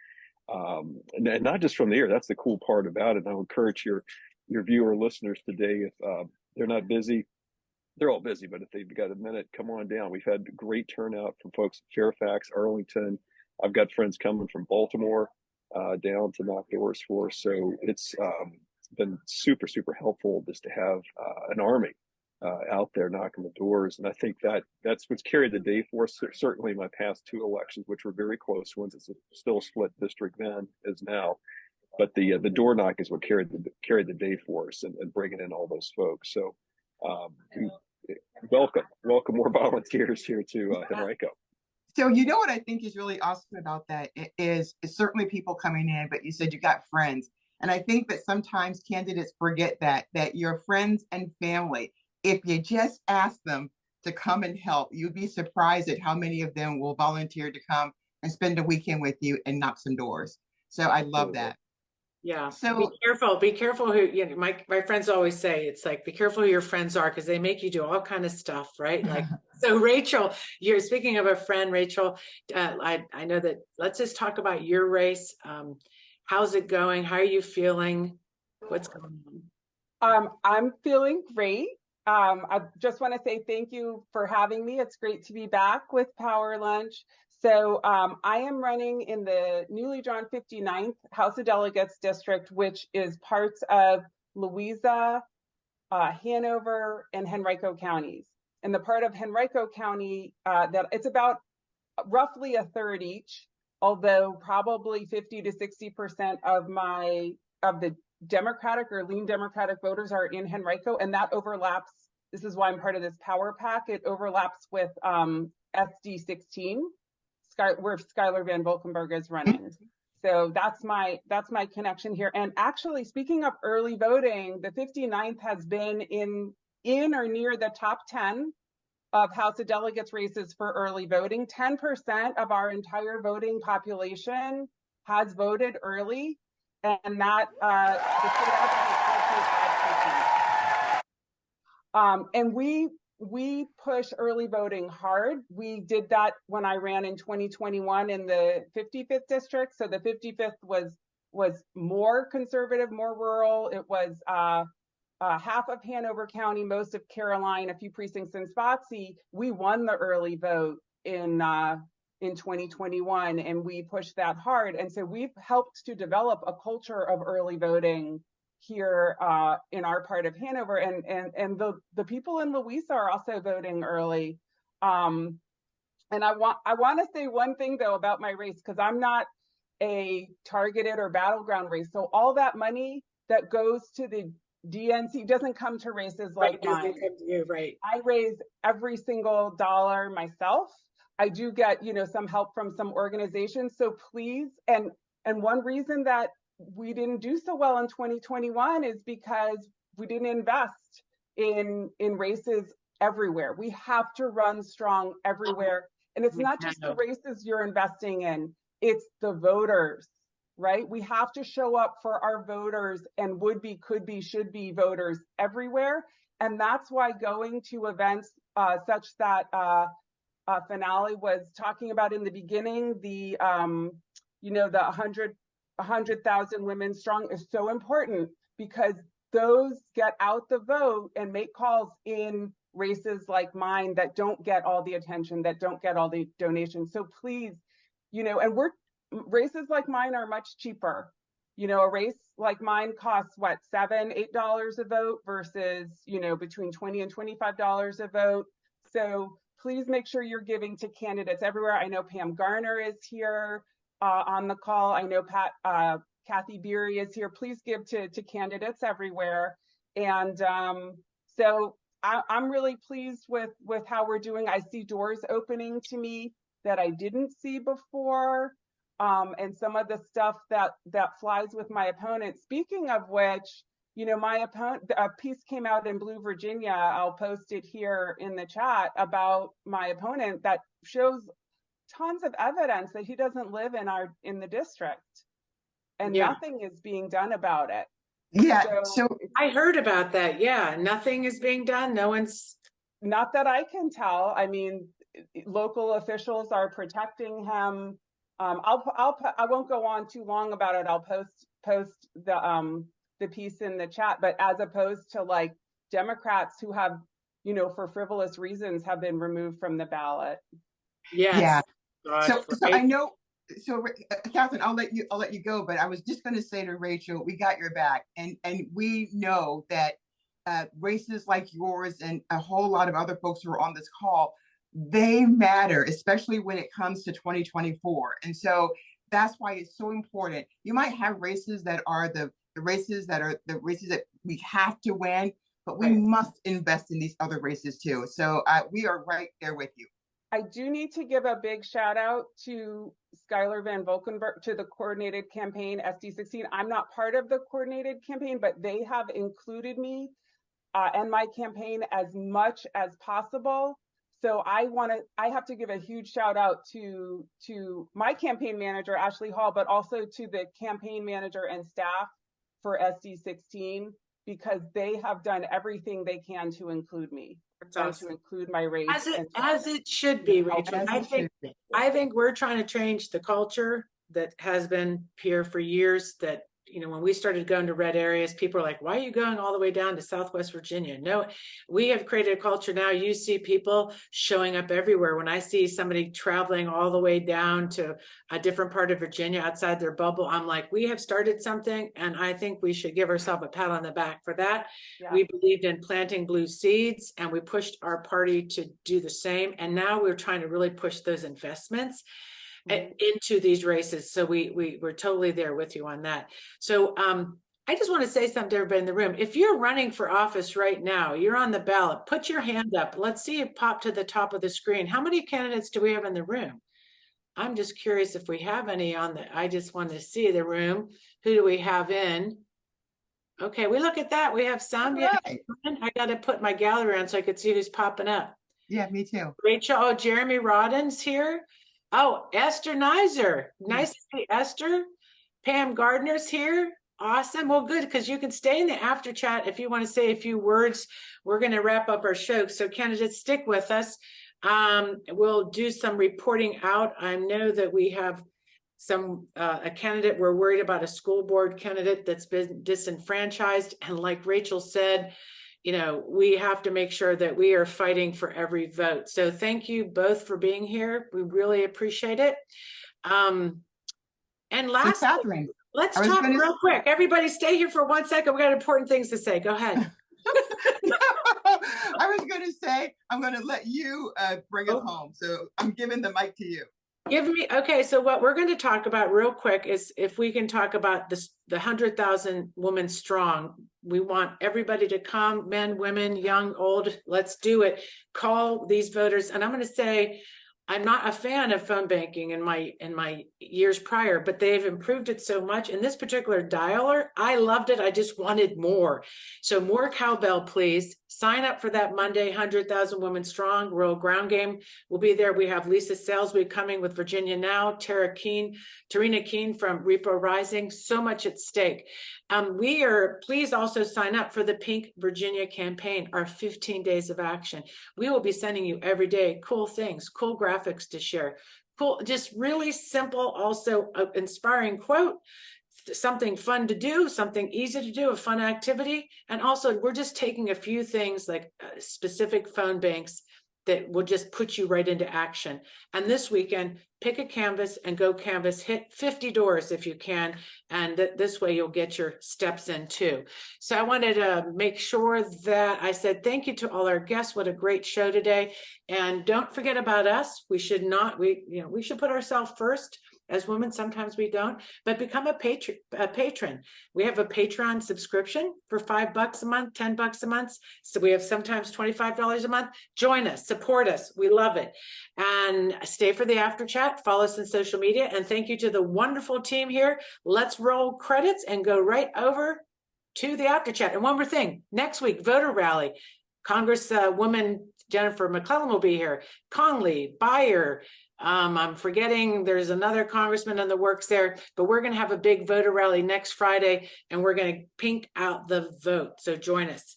And not just from the air. That's the cool part about it. And I'll encourage your viewer listeners today, if they're not busy, they're all busy, but if they've got a minute, come on down. We've had great turnout from folks in Fairfax, Arlington. I've got friends coming from Baltimore down to knock doors for us. So it's been super, super helpful just to have an army out there knocking the doors. And I think that's what's carried the day for us. Certainly my past two elections, which were very close ones, it's still a split district then as now. But the door knock is what carried the day for us, and bringing in all those folks. So welcome more volunteers here to Henrico. So you know what I think is really awesome about that is certainly people coming in, but you said you got friends. And I think that sometimes candidates forget that your friends and family, if you just ask them to come and help, you'd be surprised at how many of them will volunteer to come and spend a weekend with you and knock some doors. So I love that. Yeah. So be careful who, you know, my friends always say, it's like, be careful who your friends are, because they make you do all kind of stuff, right? Like, so Rachel, you're speaking of a friend, Rachel, I know that, let's just talk about your race. How's it going? How are you feeling? What's going on? I'm feeling great. I just want to say thank you for having me. It's great to be back with Power Lunch. So I am running in the newly drawn 59th House of Delegates district, which is parts of Louisa, Hanover, and Henrico counties. And the part of Henrico County that it's about roughly a third each, although probably 50 to 60% of the Democratic or lean Democratic voters are in Henrico, and that overlaps. This is why I'm part of this power pack. It overlaps with SD 16. Where Skylar Van Volkenberg is running. So that's my connection here. And actually, speaking of early voting, the 59th has been in or near the top 10 of House of Delegates races for early voting. 10% of our entire voting population has voted early, and that the state average is 25%. And we push early voting hard. We did that when I ran in 2021 in the 55th district. So the 55th was more conservative, more rural. It was half of Hanover County, most of Caroline, a few precincts in Spotsy. We won the early vote in 2021, and we pushed that hard. And so we've helped to develop a culture of early voting here in our part of Hanover, and the people in Louisa are also voting early. And I want to say one thing though about my race, because I'm not a targeted or battleground race. So all that money that goes to the DNC doesn't come to races like mine. Right. I raise every single dollar myself. I do get, some help from some organizations. So please, and one reason that we didn't do so well in 2021 is because we didn't invest in races everywhere. We have to run strong everywhere. And it's not just the races you're investing in, it's the voters, right? We have to show up for our voters and would be, could be, should be voters everywhere. And that's why going to events such that Finale was talking about in the beginning, the 100,000 women strong is so important, because those get out the vote and make calls in races like mine that don't get all the attention, that don't get all the donations. So please, and races like mine are much cheaper. A race like mine costs what, $7, $8 a vote versus, between $20 and $25 a vote. So please make sure you're giving to candidates everywhere. I know Pam Garner is here on the call. I know Kathy Beery is here. Please give to candidates everywhere. And so I'm really pleased with how we're doing. I see doors opening to me that I didn't see before. And some of the stuff that flies with my opponent. Speaking of which, my opponent, a piece came out in Blue Virginia. I'll post it here in the chat about my opponent that shows tons of evidence that he doesn't live in the district, and nothing is being done about it. Yeah. So I heard about that. Yeah. Nothing is being done. No one's. Not that I can tell. I mean, local officials are protecting him. I won't go on too long about it. I'll post the piece in the chat, but as opposed to like Democrats who have, for frivolous reasons have been removed from the ballot. Yes. Yeah. So I know. So Catherine, I'll let you go. But I was just going to say to Rachel, we got your back, and we know that races like yours and a whole lot of other folks who are on this call, they matter, especially when it comes to 2024. And so that's why it's so important. You might have races that are the races that we have to win, but we must invest in these other races too. So we are right there with you. I do need to give a big shout out to Skylar Van Volkenberg, to the coordinated campaign SD16. I'm not part of the coordinated campaign, but they have included me and my campaign as much as possible. So I have to give a huge shout out to my campaign manager, Ashley Hall, but also to the campaign manager and staff for SD16, because they have done everything they can to include me. To include my race. As it should be, Rachel. I think we're trying to change the culture that has been here for years, that, you know, when we started going to red areas, people are like, why are you going all the way down to Southwest Virginia? No, we have created a culture now. You see people showing up everywhere. When I see somebody traveling all the way down to a different part of Virginia outside their bubble, I'm like, we have started something, and I think we should give ourselves a pat on the back for that. Yeah. We believed in planting blue seeds, and we pushed our party to do the same. And now we're trying to really push those investments into these races. So we're totally there with you on that. So I just want to say something to everybody in the room. If you're running for office right now, you're on the ballot, put your hand up. Let's see it pop to the top of the screen. How many candidates do we have in the room? I'm just curious if we have any on the, I just want to see the room. Who do we have in? Okay, we look at that. We have some. Right. Yeah, I got to put my gallery on so I could see who's popping up. Yeah, me too. Rachel, oh, Jeremy Rodden's here. Oh, Esther Nizer. Nice to see Esther. Pam Gardner's here. Awesome. Well, good, because you can stay in the after chat if you want to say a few words. We're going to wrap up our show. So candidates, stick with us. We'll do some reporting out. I know that we have a candidate. We're worried about a school board candidate that's been disenfranchised. And like Rachel said, you know, we have to make sure that we are fighting for every vote. So thank you both for being here. We really appreciate it. And last, Catherine, let's talk real quick. Everybody stay here for 1 second. We got important things to say. Go ahead. I was going to say, I'm going to let you bring us home. So I'm giving the mic to you. Okay, so what we're going to talk about real quick is if we can talk about this, the 100,000 Women Strong. We want everybody to come, men, women, young, old, let's do it. Call these voters. And I'm going to say, I'm not a fan of phone banking in my years prior, but they've improved it so much. In this particular dialer, I loved it. I just wanted more. So more cowbell, please. Sign up for that Monday, 100,000 Women Strong Royal Ground Game. We'll be there. We have Lisa Salesby coming with Virginia Now, Tarina Keene from Repo Rising. So much at stake. Please also sign up for the Pink Virginia campaign, our 15 days of action. We will be sending you every day cool things, cool graphics to share, cool, just really simple, also inspiring quote, something fun to do, something easy to do, a fun activity. And also we're just taking a few things like specific phone banks that will just put you right into action. And this weekend, pick a canvas and go canvas, hit 50 doors if you can. And this way you'll get your steps in too. So I wanted to make sure that I said thank you to all our guests. What a great show today. And don't forget about us. We should put ourselves first. As women, sometimes we don't, but become a patron. We have a Patreon subscription for $5 a month, $10 a month. So we have sometimes $25 a month. Join us, support us. We love it. And stay for the after chat. Follow us on social media. And thank you to the wonderful team here. Let's roll credits and go right over to the after chat. And one more thing, next week, voter rally. Congresswoman Jennifer McClellan will be here. Conley, Beyer, I'm forgetting there's another congressman in the works there, but we're going to have a big voter rally next Friday and we're going to pink out the vote. So join us.